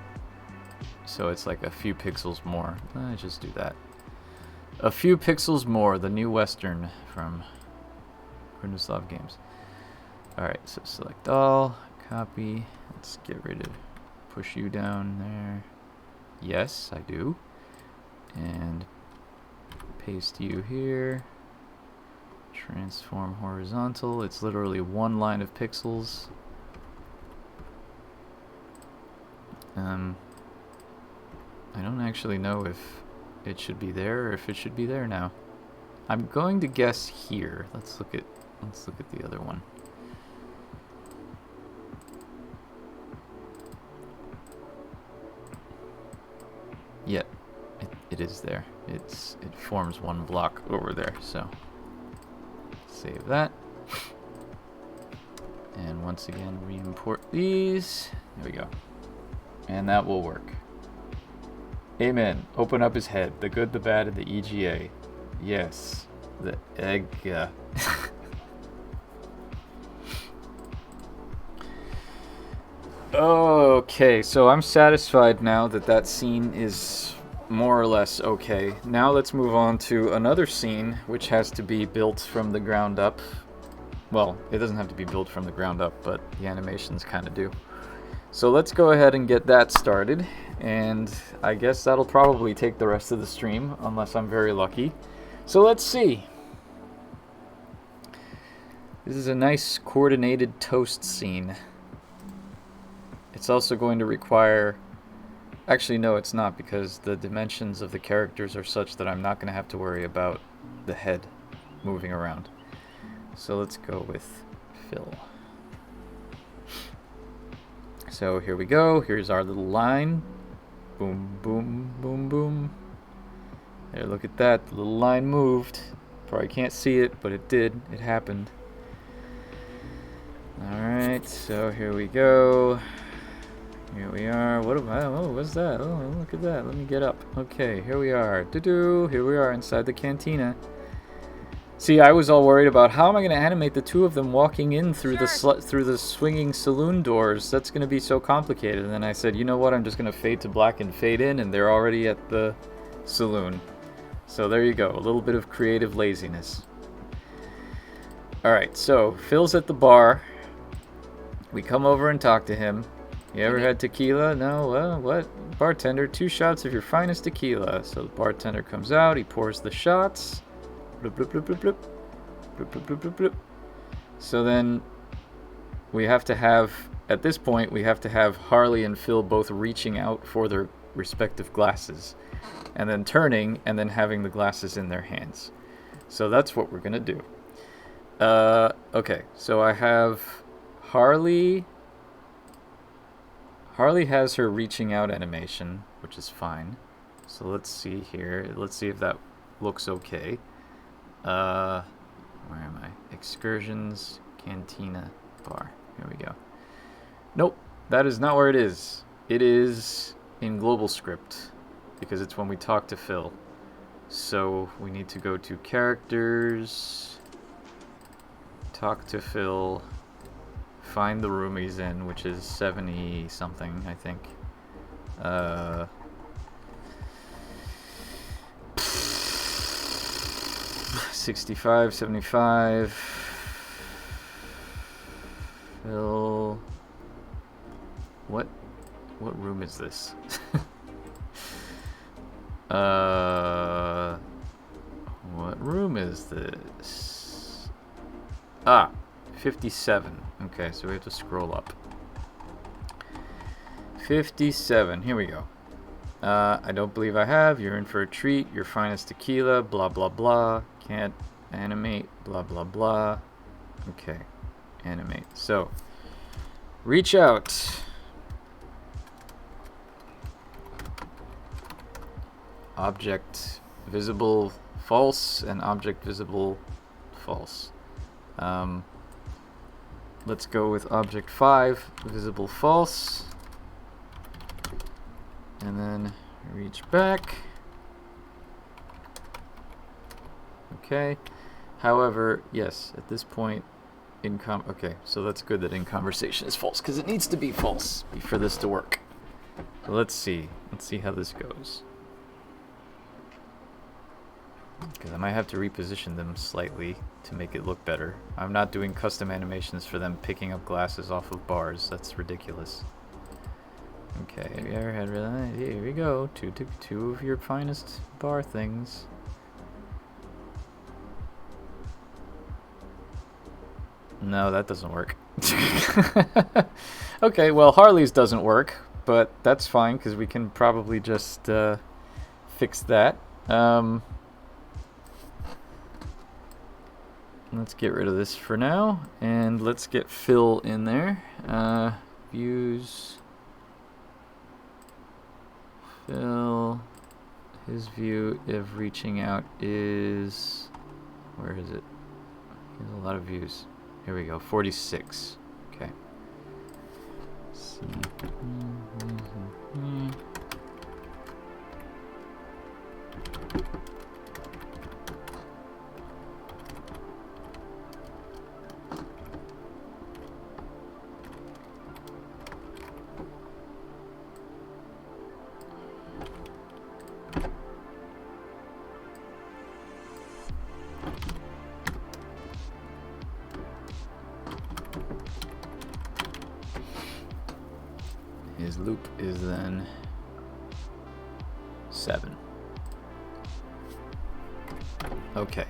So it's like a few pixels more. Let's just do that. A few pixels more, the new Western from Grundoslav Games. Alright, so select all, copy, let's get rid of, push you down there. Yes, I do. And paste you here. Transform horizontal. It's literally one line of pixels. I don't actually know if it should be there or if it should be there now. I'm going to guess here. Let's look at the other one. Yeah, it is there. It forms one block over there, so save that. And once again, re-import these. There we go. And that will work. Amen. Open up his head. The good, the bad, and the EGA. Yes. The egg. Okay, so I'm satisfied now that that scene is more or less okay. Now let's move on to another scene, which has to be built from the ground up. Well, it doesn't have to be built from the ground up, but the animations kind of do. So let's go ahead and get that started, and I guess that'll probably take the rest of the stream, unless I'm very lucky. So let's see. This is a nice coordinated toast scene. It's also going to require... Actually, no, it's not, because the dimensions of the characters are such that I'm not going to have to worry about the head moving around. So let's go with Phil. So here we go. Here's our little line. Boom, boom, boom, boom. There, look at that. The little line moved. Probably can't see it, but it did. It happened. Alright, so here we go. Here we are. What am I? Oh, what's that? Oh, look at that. Let me get up. Okay, here we are. Doo-doo. Here we are inside the cantina. See, I was all worried about how am I going to animate the two of them walking in through the through the swinging saloon doors. That's going to be so complicated. And then I said, you know what? I'm just going to fade to black and fade in, and they're already at the saloon. So there you go. A little bit of creative laziness. All right, so Phil's at the bar. We come over and talk to him. You ever had tequila? No? Well, what? Bartender, 2 shots of your finest tequila. So the bartender comes out. He pours the shots. Bloop, bloop, bloop, bloop, bloop. Bloop, bloop, bloop, bloop, bloop. So then we have to have, at this point, we have to have Harley and Phil both reaching out for their respective glasses. And then turning, and then having the glasses in their hands. So that's what we're going to do. Okay, so I have Harley. Harley has her reaching out animation, which is fine. So let's see here. Let's see if that looks okay. Where am I? Excursions, Cantina, Bar. Here we go. Nope, that is not where it is. It is in global script, because it's when we talk to Phil. So we need to go to characters, talk to Phil, find the room he's in, which is 70 something, I think. 65, 75. Phil. What room is this? What room is this? 57. Okay, so we have to scroll up. 57. Here we go. I don't believe I have. You're in for a treat. Your finest tequila. Blah, blah, blah. Can't animate. Blah, blah, blah. Okay. Animate. So, reach out. Object visible false and object visible false. Let's go with object 5, visible false. And then reach back. Okay. However, yes, at this point, okay, so that's good that in conversation is false, because it needs to be false for this to work. So let's see. Let's see how this goes. Because I might have to reposition them slightly to make it look better. I'm not doing custom animations for them picking up glasses off of bars. That's ridiculous. Okay, have you ever had here we go. Two of your finest bar things. No, that doesn't work. Okay, well, Harley's doesn't work, but that's fine because we can probably just fix that. Let's get rid of this for now, and let's get Phil in there. Views. Phil. His view of reaching out is... Where is it? He has a lot of views. Here we go, 46. Okay. See. His loop is then 7. Okay,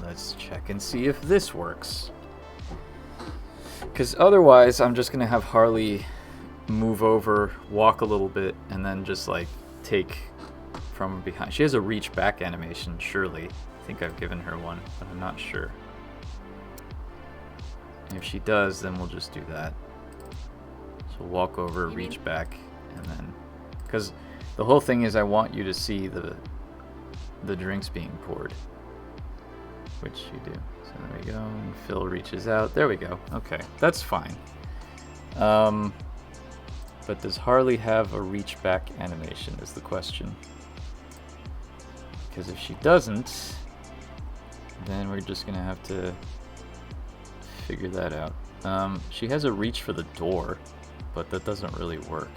let's check and see if this works. Because otherwise, I'm just going to have Harley move over, walk a little bit, and then just like take from behind. She has a reach back animation, surely. I think I've given her one, but I'm not sure. If she does, then we'll just do that. So walk over, reach back, and then... Because The whole thing is I want you to see the drinks being poured, which you do. So there we go. And Phil reaches out. There we go. Okay, that's fine. But does Harley have a reach back animation is the question. Because if she doesn't, then we're just gonna have to figure that out. She has a reach for the door, but that doesn't really work.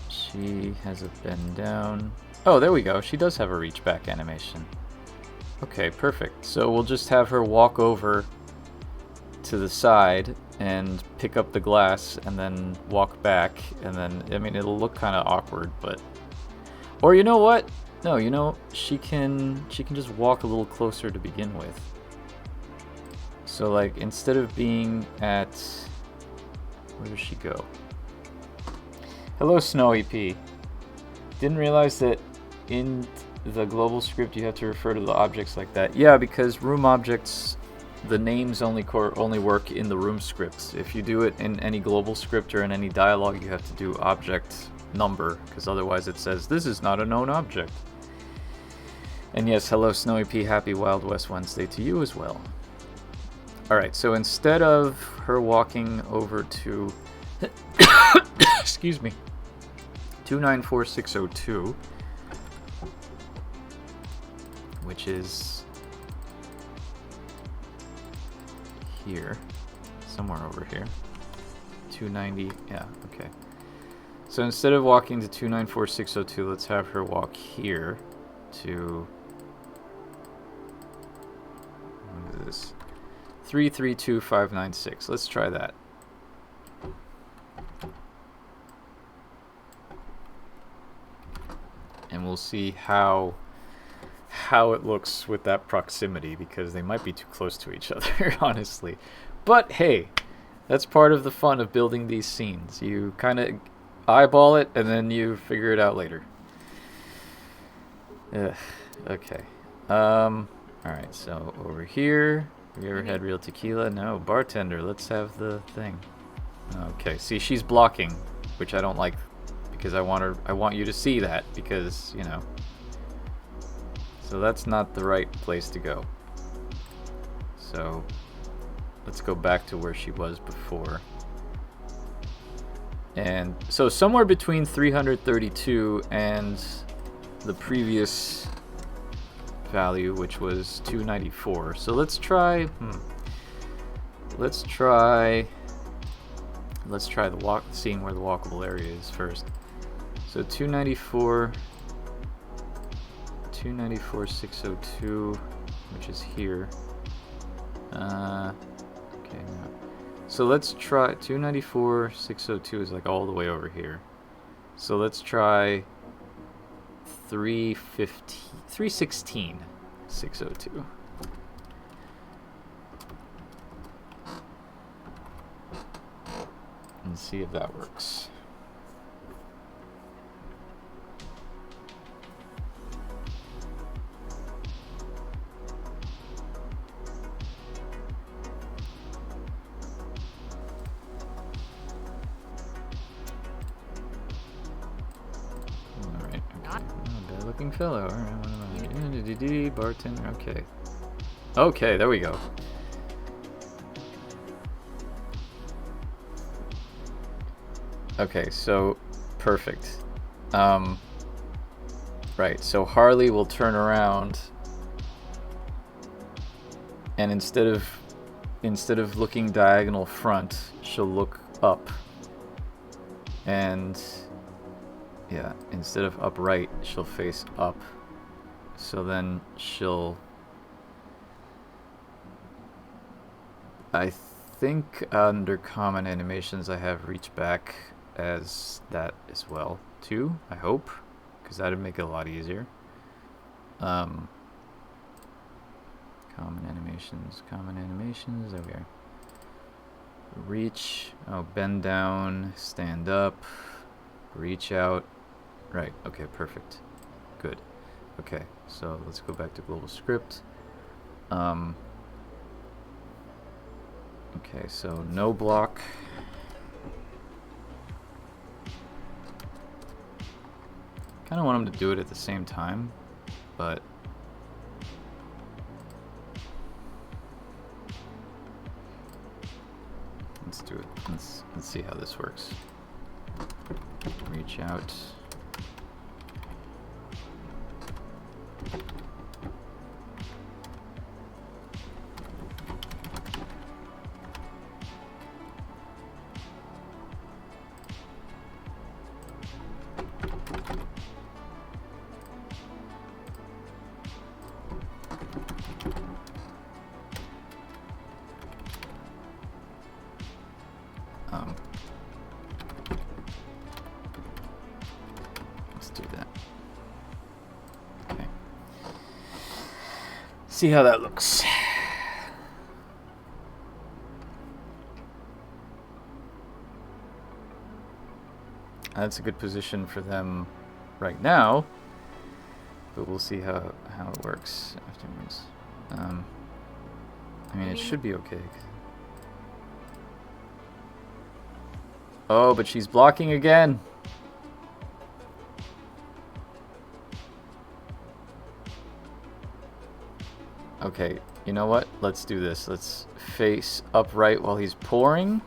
She has a bend down. Oh, there we go. She does have a reach back animation. Okay, perfect. So we'll just have her walk over to the side and pick up the glass and then walk back, and then, I mean, it'll look kind of awkward, but... Or you know what? No, you know, she can just walk a little closer to begin with. So, like, instead of being at... Where does she go? Hello, Snowy P. Didn't realize that in the global script you have to refer to the objects like that. Yeah, because room objects, the names only work in the room scripts. If you do it in any global script or in any dialogue, you have to do object number, because otherwise it says, this is not a known object. And yes, hello, Snowy P. Happy Wild West Wednesday to you as well. Alright, so instead of her walking over to... excuse me. 294602, which is here, somewhere over here. 290, yeah, okay. So instead of walking to 294602, let's have her walk here to, what is this? 332596. Let's try that. And we'll see how it looks with that proximity, because they might be too close to each other, honestly. But hey, that's part of the fun of building these scenes. You kind of eyeball it, and then you figure it out later. Ugh, okay. Alright, so over here, have you ever had real tequila? No, bartender, let's have the thing. Okay, see, she's blocking, which I don't like, because I want you to see that, because, you know. So that's not the right place to go. So let's go back to where she was before. And so somewhere between 332 and the previous value, which was 294. So let's try seeing where the walkable area is first. So 294,602, which is here. Okay, no. So let's try 294,602 is like all the way over here. So let's try 316,602. And see if that works. Alright, okay. Bad looking fellow. Alright, bartender, okay. Okay, there we go. Okay, so perfect. Right, so Harley will turn around, and instead of looking diagonal front, she'll look up. And yeah, instead of upright, she'll face up. So then she'll, I think under common animations I have reach back as that as well too, I hope, because that'd make it a lot easier. Common animations, there we are. Reach, oh, bend down, stand up, reach out. Right, okay, perfect. Good. Okay, so let's go back to global script. Okay, so no block. Kind of want him to do it at the same time, but let's do it. Let's see how this works. Reach out. Let's do that. Okay. See how that looks. That's a good position for them right now, but we'll see how it works afterwards. I mean, it should be okay. Oh, but she's blocking again. Okay, you know what? Let's do this. Let's face upright while he's pouring.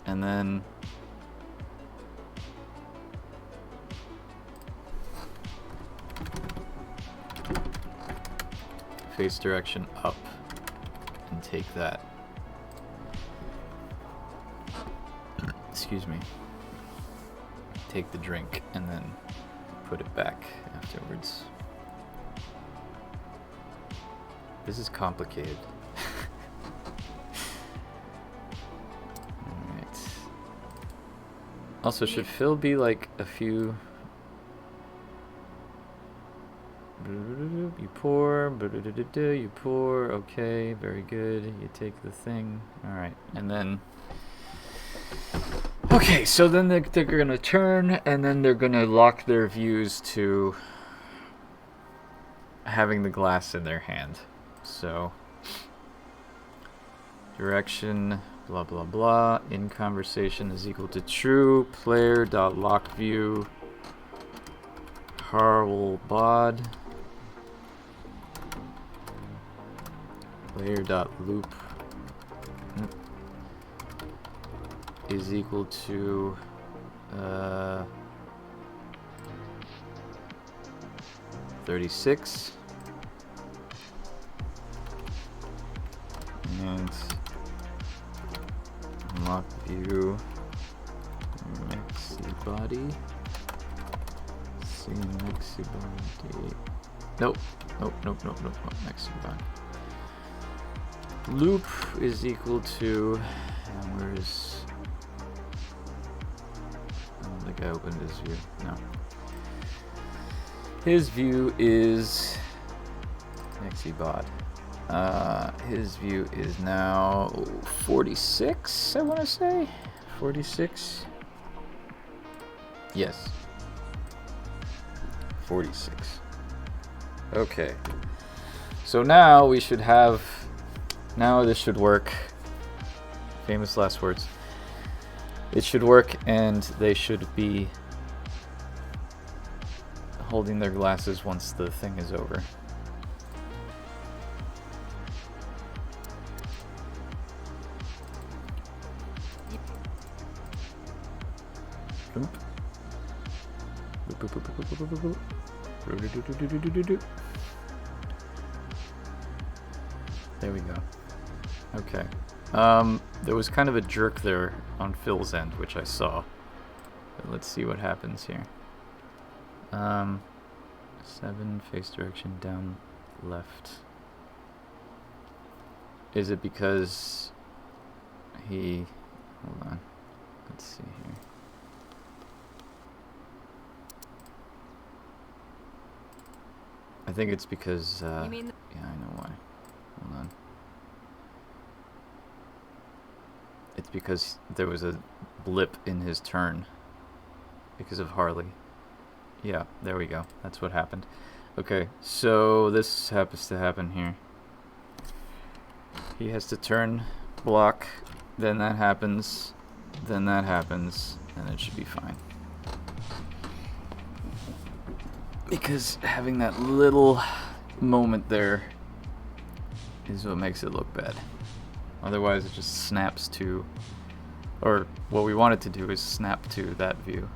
And then face direction up and take that. Excuse me. Take the drink and then put it back afterwards. This is complicated. Alright. Also, should Phil be like a few... You pour, you pour, okay, very good. You take the thing. Alright, and then... Okay, so then they're going to turn, and then they're going to lock their views to having the glass in their hand. So, direction, blah, blah, blah, in conversation is equal to true, player.lockView, Harwell bod, player.loop is equal to 36 and lock view maxi body see maxi body nope maxi body loop is equal to and where's I think I opened his view. No. His view is Nexibot. His view is now 46, I want to say. 46. Yes. 46. Okay. So now we should have... Now this should work. Famous last words. It should work, and they should be holding their glasses once the thing is over. There we go. Okay. There was kind of a jerk there on Phil's end, which I saw. But let's see what happens here. 7, face direction down left. Is it because he... Hold on. Let's see here. I think it's because... You mean yeah, I know why. Hold on. It's because there was a blip in his turn because of Harley. Yeah, there we go. That's what happened. Okay, so this happens to happen here. He has to turn block, then that happens, and it should be fine. Because having that little moment there is what makes it look bad. Otherwise it just snaps to, or what we want it to do is snap to that view.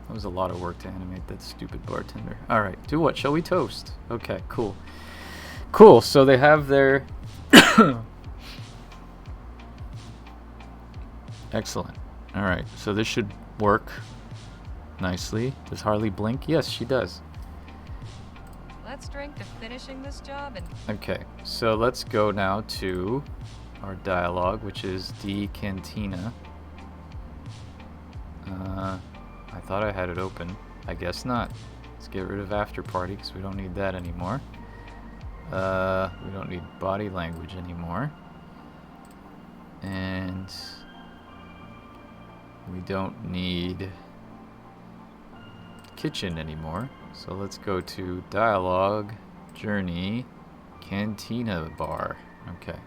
That was a lot of work to animate that stupid bartender. Alright, do what? Shall we toast? Okay, cool. Cool, so they have their... Excellent. Alright, so this should work nicely. Does Harley blink? Yes, she does. Let's drink to finishing this job and... Okay, so let's go now to our dialogue, which is D Cantina. I thought I had it open. I guess not. Let's get rid of After Party because we don't need that anymore. We don't need body language anymore. And we don't need kitchen anymore. So let's go to dialogue, journey, cantina bar. Okay.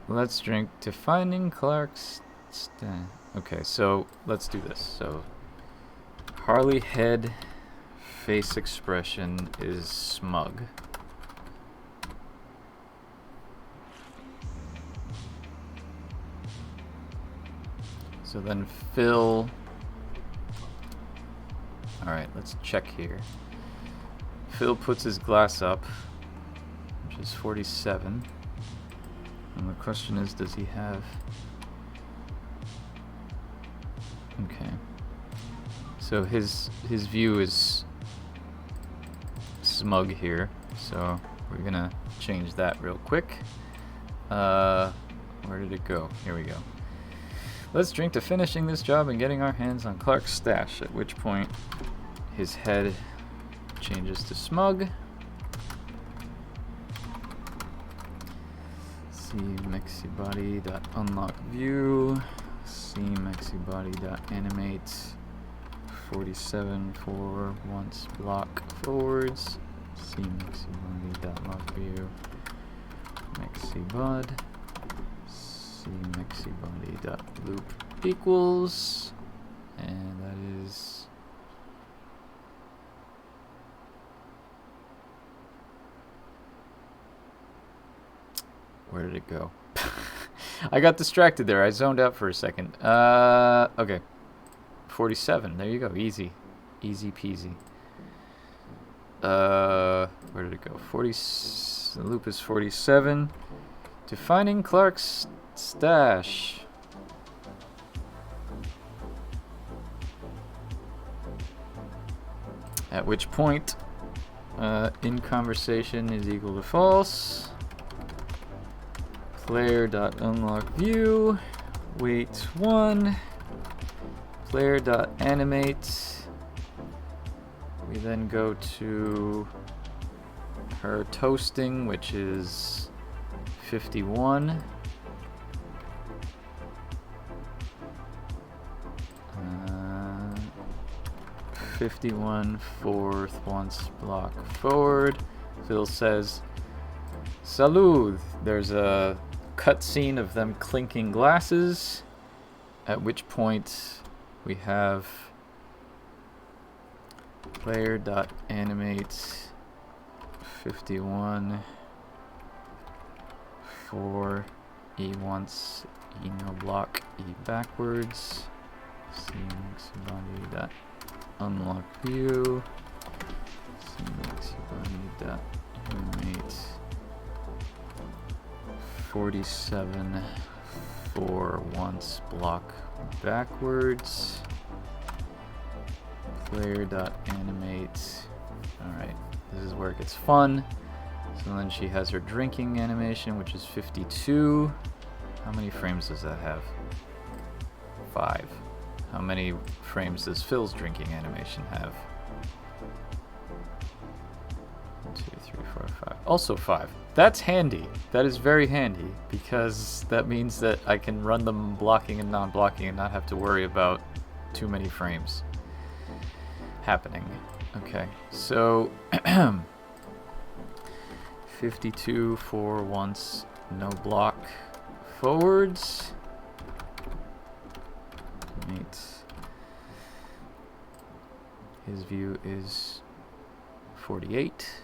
Let's drink to finding Clark's stand. Okay, so let's do this. So Harley head face expression is smug. So then Phil. Alright, let's check here. Phil puts his glass up, which is 47. And the question is, does he have... Okay. So his view is smug here. So we're gonna change that real quick. Where did it go? Here we go. Let's drink to finishing this job and getting our hands on Clark's stash, at which point his head changes to smug. See mexibody.unlockView. See mexibody.animate. 47 for once block forwards. See mexibody.lockView. Mexibud. See mexibody.loop equals. And that is... Where did it go? I got distracted there. I zoned out for a second. Okay. 47. There you go. Easy. Easy peasy. Where did it go? The loop is 47. To finding Clark's stash. At which point, in conversation is equal to false. Player.unlockView. Wait 1. Player.animate. We then go to her toasting, which is 51. 51 fourth once block forward. Phil says, "Salud." There's a cutscene of them clinking glasses, at which point we have player.animate 51 for E once, E no block, E backwards. CMaxBody.unlockView. CMaxBody.animate 47 for once block backwards. Player.animate. Alright, this is where it gets fun. So then she has her drinking animation, which is 52. How many frames does that have? 5. How many frames does Phil's drinking animation have? 1, 2, 3, 4, 5. Also 5. That's handy. That is very handy, because that means that I can run them blocking and non-blocking and not have to worry about too many frames happening. Okay, so 52 for once, no block forwards. Mate. His view is 48.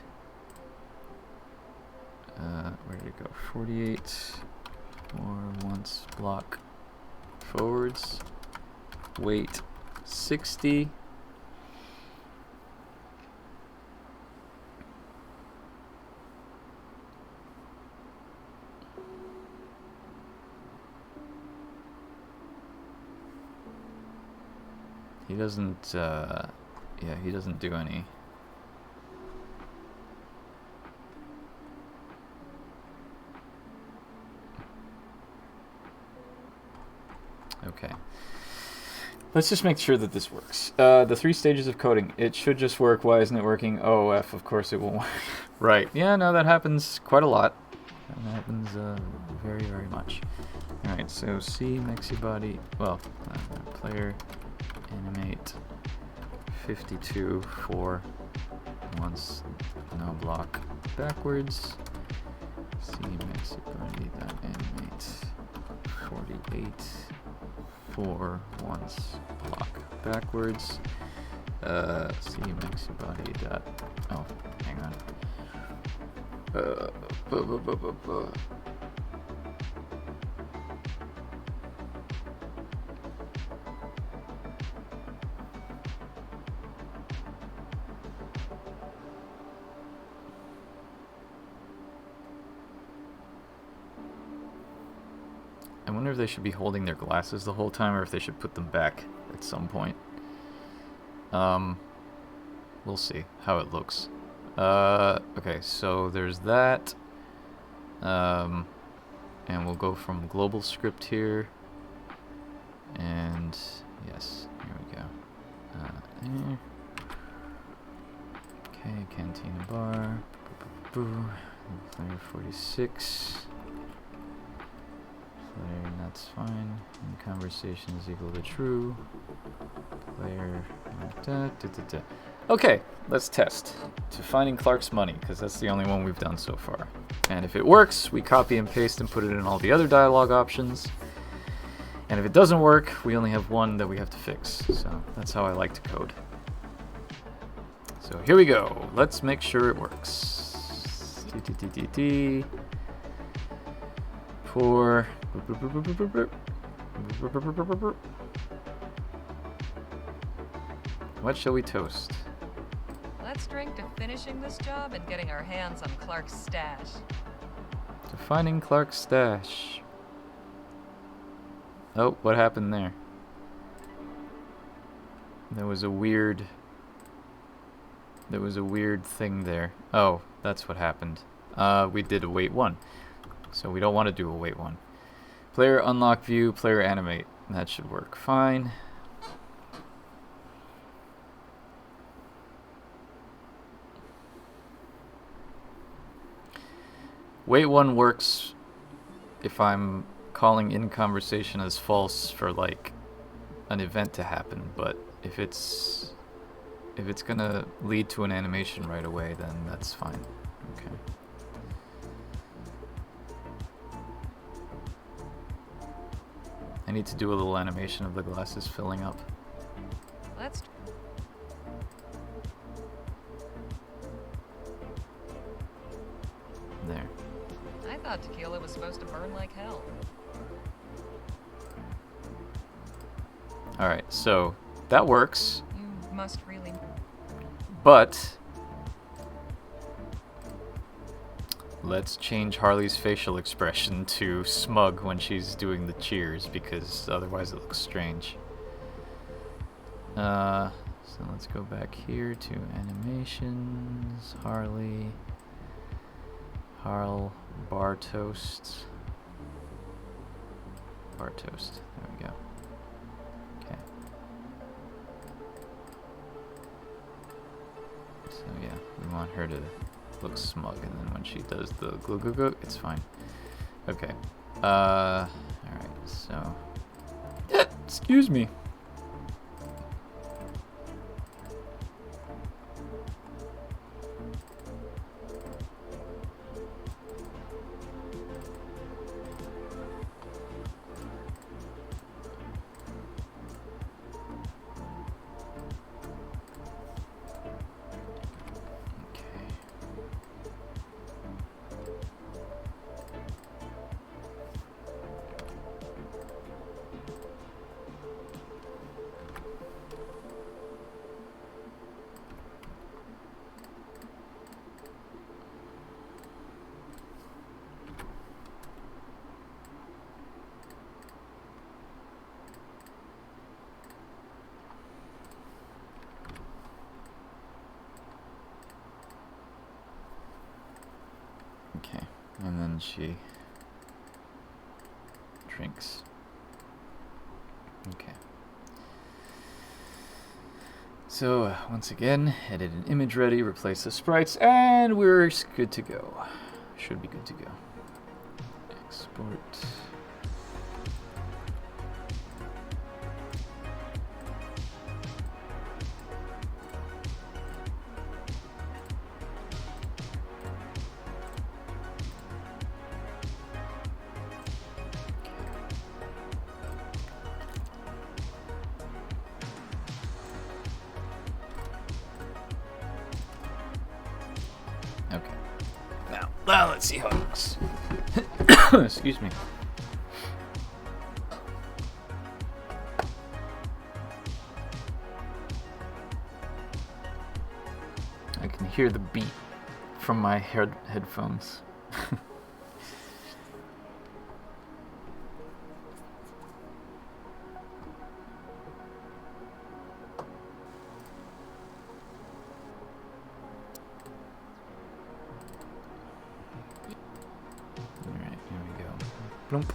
Where did it go? 48 more once block forwards. Weight 60. He doesn't, yeah, he doesn't do any. Okay. Let's just make sure that this works. The 3 stages of coding. It should just work. Why isn't it working? Oh, F, of course it won't work. Right. Yeah, no, that happens quite a lot. That happens very, very much. Alright, so C, Mexibody, well, player, animate, 52 for once, no block, backwards. C, Mexibody, that animate, 48 for once, block, backwards. C, Mexibody, dot, oh, hang on. I wonder if they should be holding their glasses the whole time or if they should put them back at some point. We'll see how it looks. Okay, so there's that. And we'll go from global script here. And yes, here we go. Okay, Cantina Bar. Player 46. Player, that's fine. And conversation is equal to true. Player. Okay, let's test. To finding Clark's money, because that's the only one we've done so far. And if it works, we copy and paste and put it in all the other dialogue options. And if it doesn't work, we only have one that we have to fix. So that's how I like to code. So here we go. Let's make sure it works. For what shall we toast? Let's drink to finishing this job and getting our hands on Clark's stash. To finding Clark's stash. Oh, what happened there? There was a weird thing there. Oh, that's what happened. We did a wait 1. So we don't want to do a wait 1. Player unlock view, player animate. That should work fine. Wait 1 works if I'm calling in conversation as false for like an event to happen, but if it's gonna lead to an animation right away, then that's fine. Okay. I need to do a little animation of the glasses filling up. Let's. There. I thought tequila was supposed to burn like hell. Alright, so that works, You must really. but let's change Harley's facial expression to smug when she's doing the cheers, because otherwise it looks strange. So let's go back here to animations, Harl, bar toast. There we go. Okay. So yeah, we want her to looks smug, and then when she does the glug glug glug, it's fine. Okay. Alright, so... Excuse me. Okay, and then she drinks. Okay. So, once again, edit an image ready, replace the sprites, and we're good to go. Should be good to go. Export. Now let's see how it looks. Excuse me. I can hear the beat from my headphones. Plump.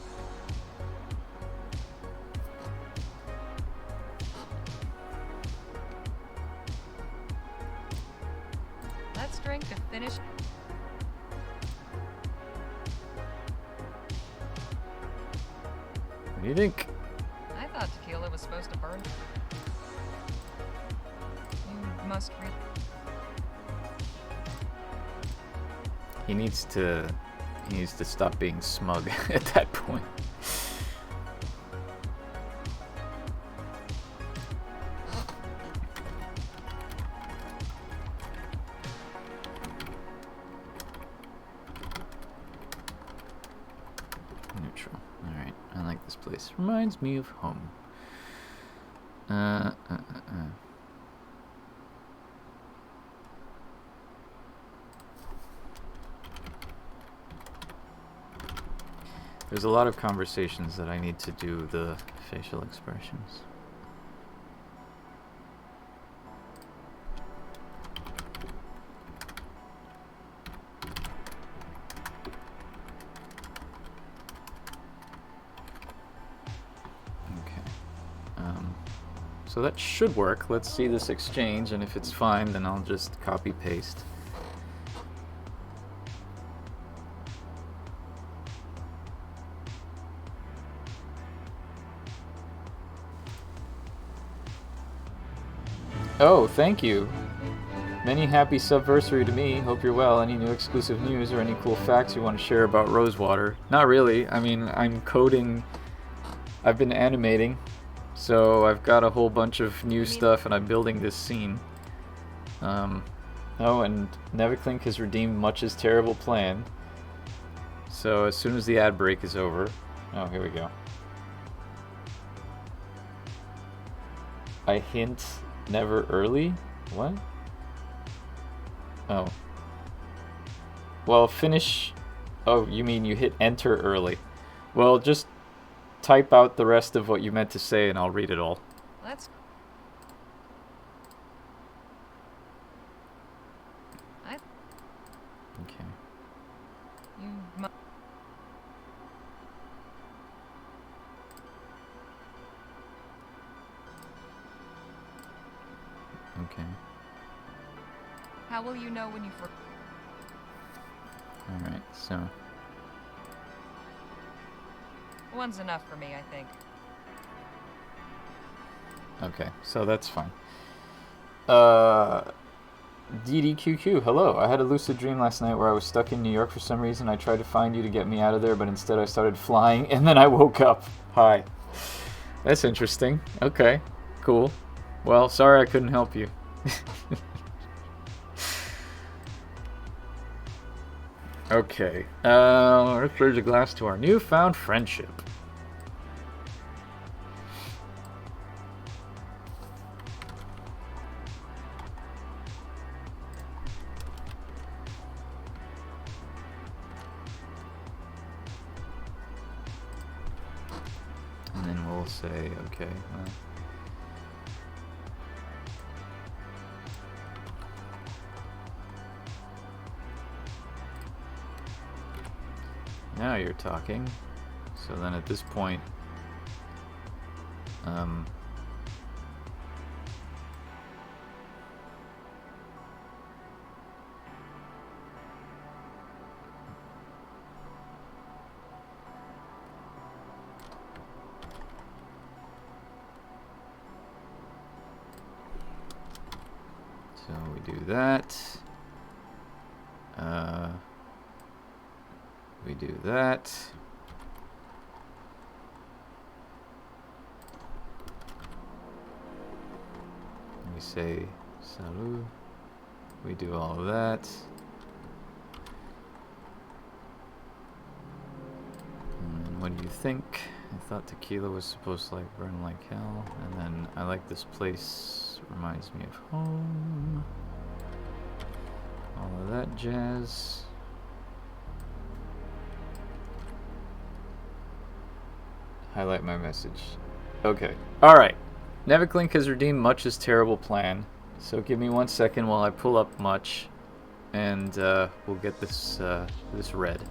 Let's drink to finish. What do you think? I thought tequila was supposed to burn. You must read. He needs to stop being smug at that point. Neutral. Alright, I like this place. Reminds me of home. There's a lot of conversations that I need to do the facial expressions. Okay. So that should work. Let's see this exchange, and if it's fine, then I'll just copy paste. Oh, thank you. Many happy subversary to me. Hope you're well. Any new exclusive news or any cool facts you want to share about Rosewater? Not really. I mean, I'm coding. I've been animating. So I've got a whole bunch of new stuff and I'm building this scene. Oh, and Neviclink has redeemed Much's terrible plan. So as soon as the ad break is over... Oh, here we go. I hint... Never early? What? Oh. Well, finish... Oh, you mean you hit enter early. Well, just type out the rest of what you meant to say and I'll read it all. Let's... Okay. You mu- Okay. How will you know when you Alright, so... One's enough for me, I think. Okay, so that's fine. DDQQ, hello. I had a lucid dream last night where I was stuck in New York for some reason. I tried to find you to get me out of there, but instead I started flying, and then I woke up. Hi. That's interesting. Okay, cool. Well, sorry I couldn't help you. Okay, let's raise a glass to our newfound friendship. And then we'll say, okay, well... Now you're talking. So then at this point, so we do that. We do that. We say salut. We do all of that. And what do you think? I thought tequila was supposed to like burn like hell. And then I like this place. Reminds me of home. All of that jazz. Highlight my message. Okay. Alright. Neviklink has redeemed Much's terrible plan. So give me 1 second while I pull up Much. And we'll get this this read.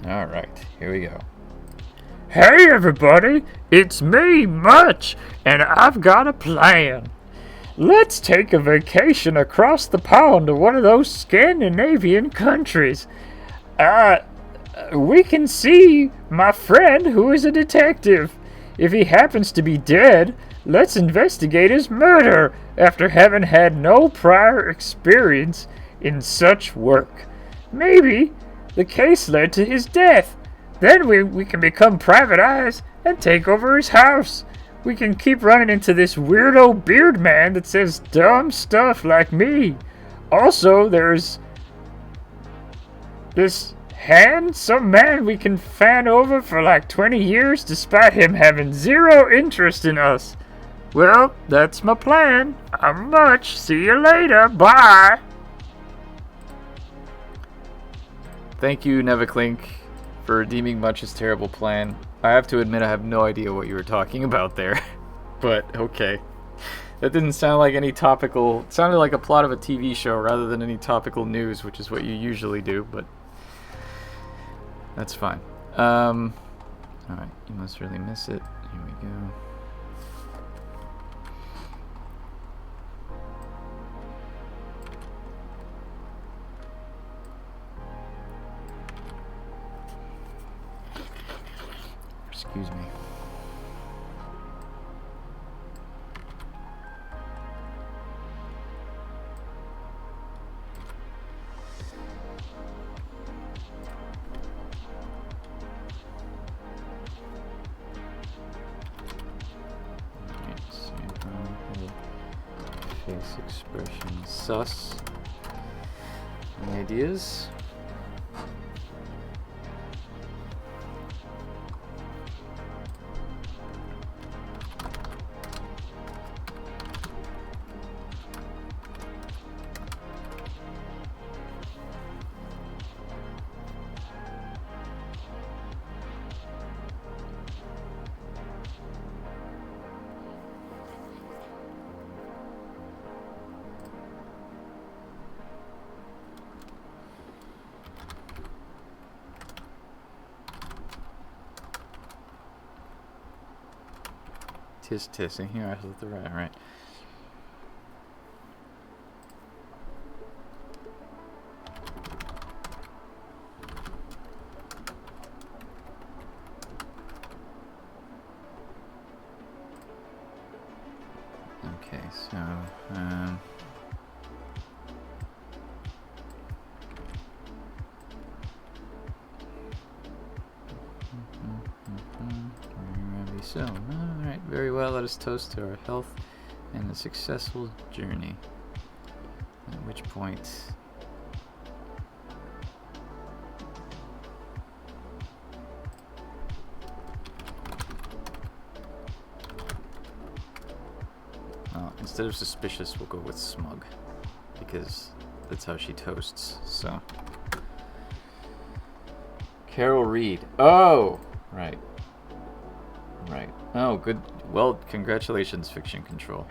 Alright, here we go. Hey everybody, it's me, Much, and I've got a plan. Let's take a vacation across the pond to one of those Scandinavian countries. We can see my friend who is a detective. If he happens to be dead, let's investigate his murder after having had no prior experience in such work. Maybe the case led to his death. Then we can become private eyes and take over his house. We can keep running into this weirdo beard man that says dumb stuff like me. Also, there's this handsome man we can fan over for like 20 years despite him having zero interest in us. Well, that's my plan. I'm Much. See you later. Bye. Thank you, Neviklink, for redeeming Much's terrible plan. I have to admit I have no idea what you were talking about there. But, okay. That didn't sound like any topical... It sounded like a plot of a TV show rather than any topical news, which is what you usually do, but... That's fine. Alright, you must really miss it. Here we go. Excuse me. Face expression sus. Any ideas? Tis tis, and here I was the right. Right. Okay, so so, alright, very well. Let us toast to our health and a successful journey. At which point... Well, instead of suspicious, we'll go with smug. Because that's how she toasts, so... Carol Reed. Oh! Right. Right. Oh, good. Well, congratulations, Fiction Control.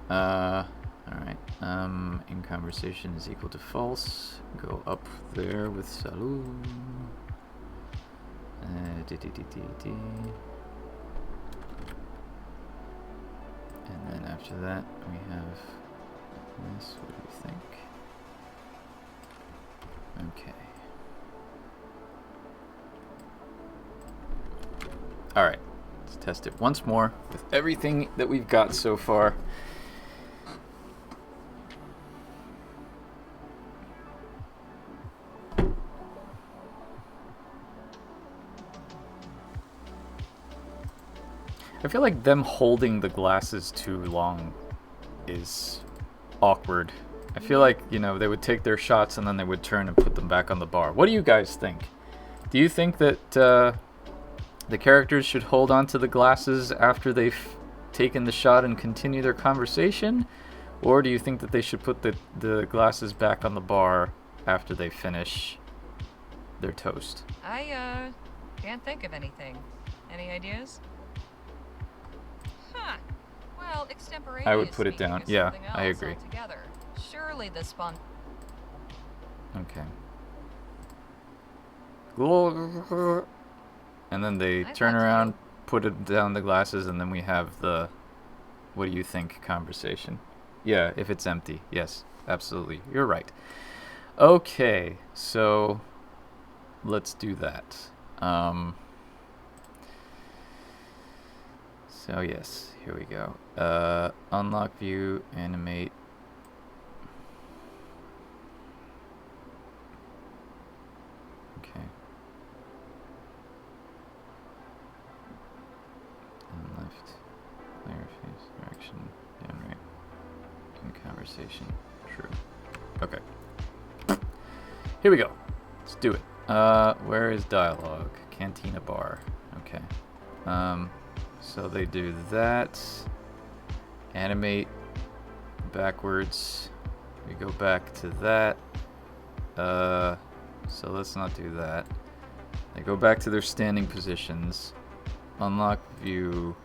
Alright. In conversation is equal to false. Go up there with Salud. And then after that, we have this. What do you think? Okay. Alright. Let's test it once more with everything that we've got so far. I feel like them holding the glasses too long is awkward. I feel like, you know, they would take their shots and then they would turn and put them back on the bar. What do you guys think? Do you think that the characters should hold on to the glasses after they've taken the shot and continue their conversation? Or do you think that they should put the glasses back on the bar after they finish their toast? I can't think of anything. Any ideas? Huh. Well, extemporaneous I would put it speaking down. is Yeah, something I else agree. altogether. Surely the Okay. And then they I turn thought around, you- put it down the glasses, and then we have the what do you think conversation. Yeah, if it's empty. Yes, absolutely. You're right. Okay, so let's do that. So yes, here we go. Unlock view, animate. Okay. And left, player face, direction, down right, in conversation, true. Okay. Here we go. Let's do it. Where is dialogue? Cantina bar. Okay. So they do that. Animate backwards. We go back to that. So let's not do that. They go back to their standing positions. Unlock view.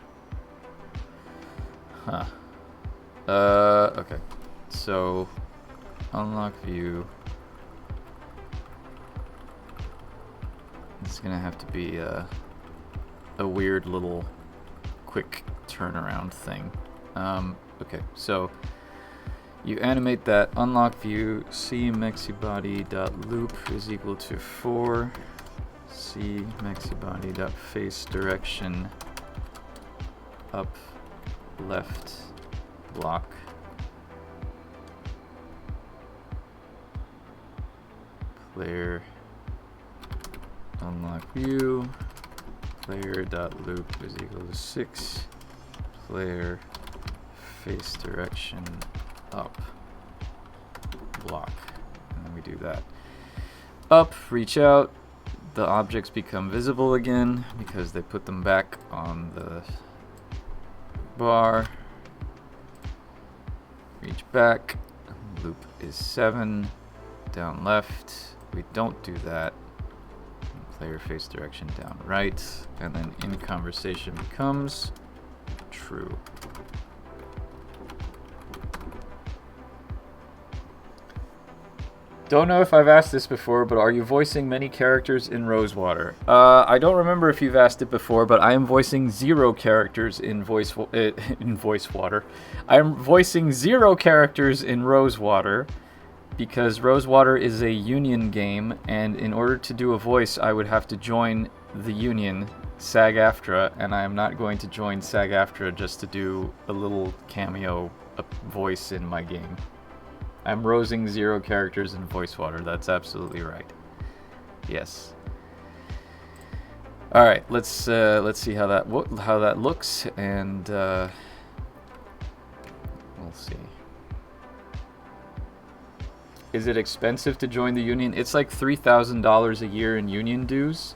Huh. Okay. So, unlock view. It's gonna have to be a weird little quick turnaround thing. Okay, so you animate that unlock view. C maxibody.loop is equal to 4. C maxibody.face direction up left block. Player unlock view. Player.loop is equal to 6. Player face direction up block. And then we do that. Up, reach out. The objects become visible again because they put them back on the bar. Reach back. Loop is 7. Down left. We don't do that. Player face direction down right. And then in conversation becomes true. Don't know if I've asked this before, but are you voicing many characters in Rosewater? I don't remember if you've asked it before, but I am voicing 0 characters in Voicewater. I am voicing 0 characters in Rosewater because Rosewater is a union game, and in order to do a voice, I would have to join the union, SAG-AFTRA, and I am not going to join SAG-AFTRA just to do a little cameo voice in my game. I'm rosing 0 characters in Voicewater. That's absolutely right. Yes. All right. Let's see how that looks, and we'll see. Is it expensive to join the union? It's like $3,000 a year in union dues,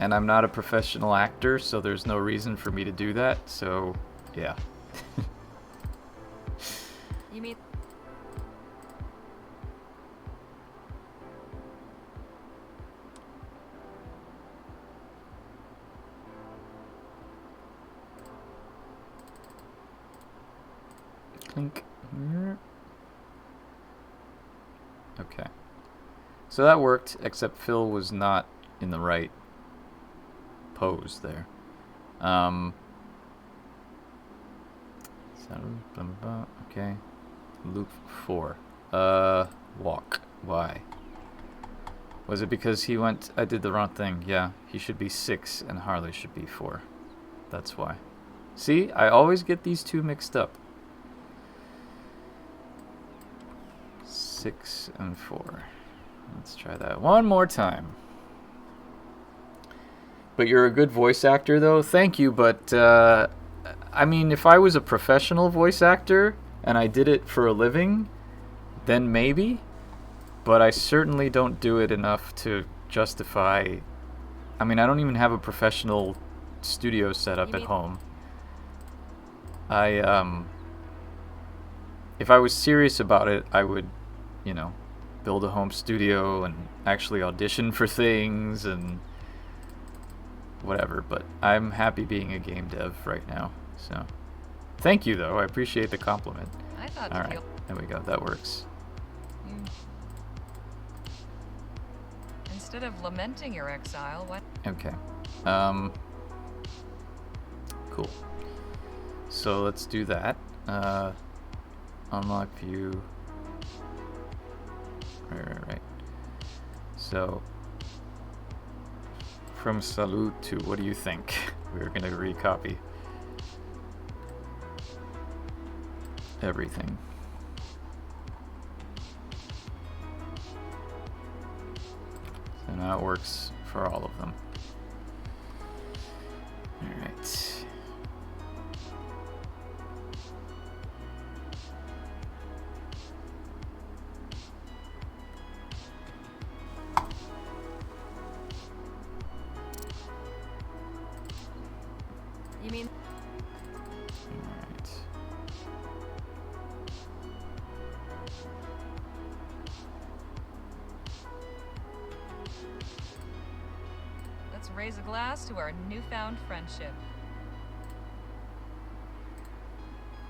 and I'm not a professional actor, so there's no reason for me to do that. So, yeah. You mean Clink. Okay. So that worked, except Phil was not in the right pose there. Okay. Loop 4. Walk. Why? Was it because he went... I did the wrong thing. Yeah, he should be 6 and Harley should be 4. That's why. See, I always get these two mixed up. 6 and 4. Let's try that one more time. But you're a good voice actor, though. Thank you, but I mean, if I was a professional voice actor and I did it for a living, then maybe. But I certainly don't do it enough to justify... I mean, I don't even have a professional studio set up at home. If I was serious about it, I would, you know, build a home studio and actually audition for things and whatever. But I'm happy being a game dev right now. So, thank you, though. I appreciate the compliment. I thought All right, there we go. That works. Instead of lamenting your exile, what? Okay. Cool. So let's do that. Unlock view. Right. So, from Salute to what do you think? We're gonna recopy everything. So now it works for all of them. Alright. You mean? Alright. Let's raise a glass to our newfound friendship.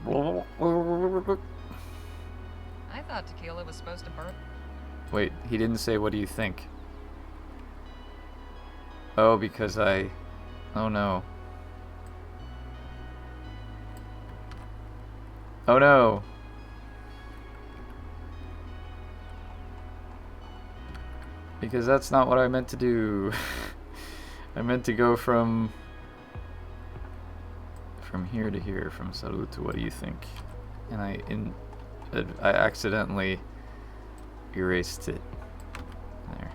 I thought tequila was supposed to burn. Wait, he didn't say what do you think? Oh, because I... Oh no. Oh no! Because that's not what I meant to do. I meant to go from here to here, from Salud to what do you think? And I accidentally erased it. There.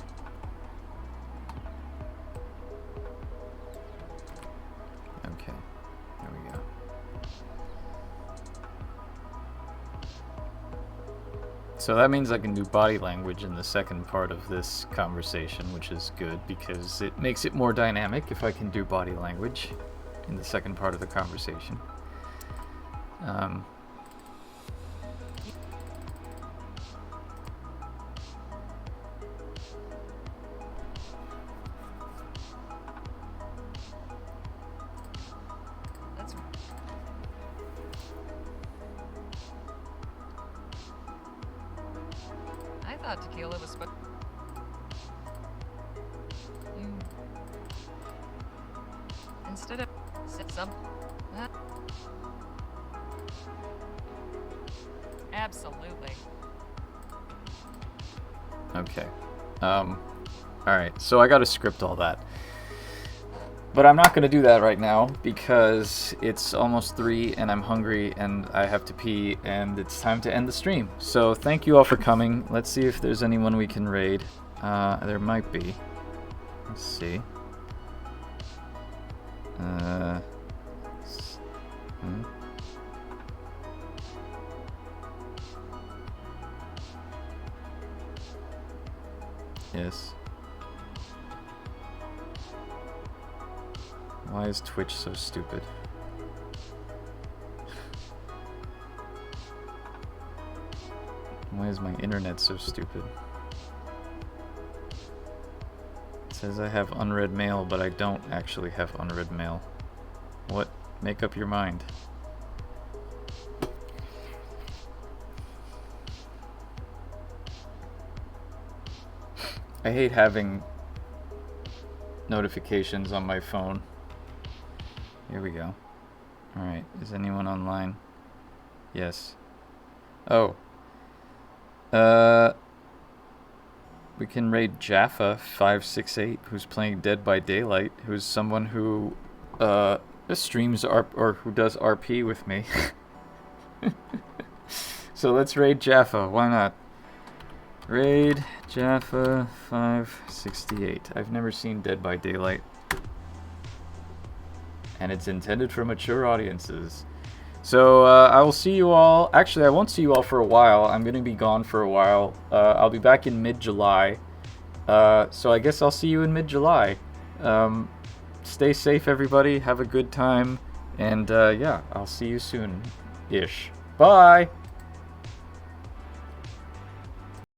Okay, there we go. So that means I can do body language in the second part of this conversation, which is good because it makes it more dynamic if I can do body language in the second part of the conversation. That's. I thought tequila was supposed. You. Instead of some. Absolutely. Okay. Alright, so I gotta script all that. But I'm not gonna do that right now because it's almost 3 and I'm hungry and I have to pee and it's time to end the stream. So thank you all for coming. Let's see if there's anyone we can raid. There might be. Let's see. Yes. Why is Twitch so stupid? Why is my internet so stupid? It says I have unread mail, but I don't actually have unread mail. What? Make up your mind. I hate having notifications on my phone. Here we go. Alright, is anyone online? Yes. Oh. We can raid Jaffa568, who's playing Dead by Daylight, who's someone who streams or who does RP with me. So let's raid Jaffa, why not? Raid Jaffa568. I've never seen Dead by Daylight. And it's intended for mature audiences. So I will see you all. Actually, I won't see you all for a while. I'm going to be gone for a while. I'll be back in mid-July. So I guess I'll see you in mid-July. Stay safe, everybody. Have a good time. And yeah, I'll see you soon-ish. Bye!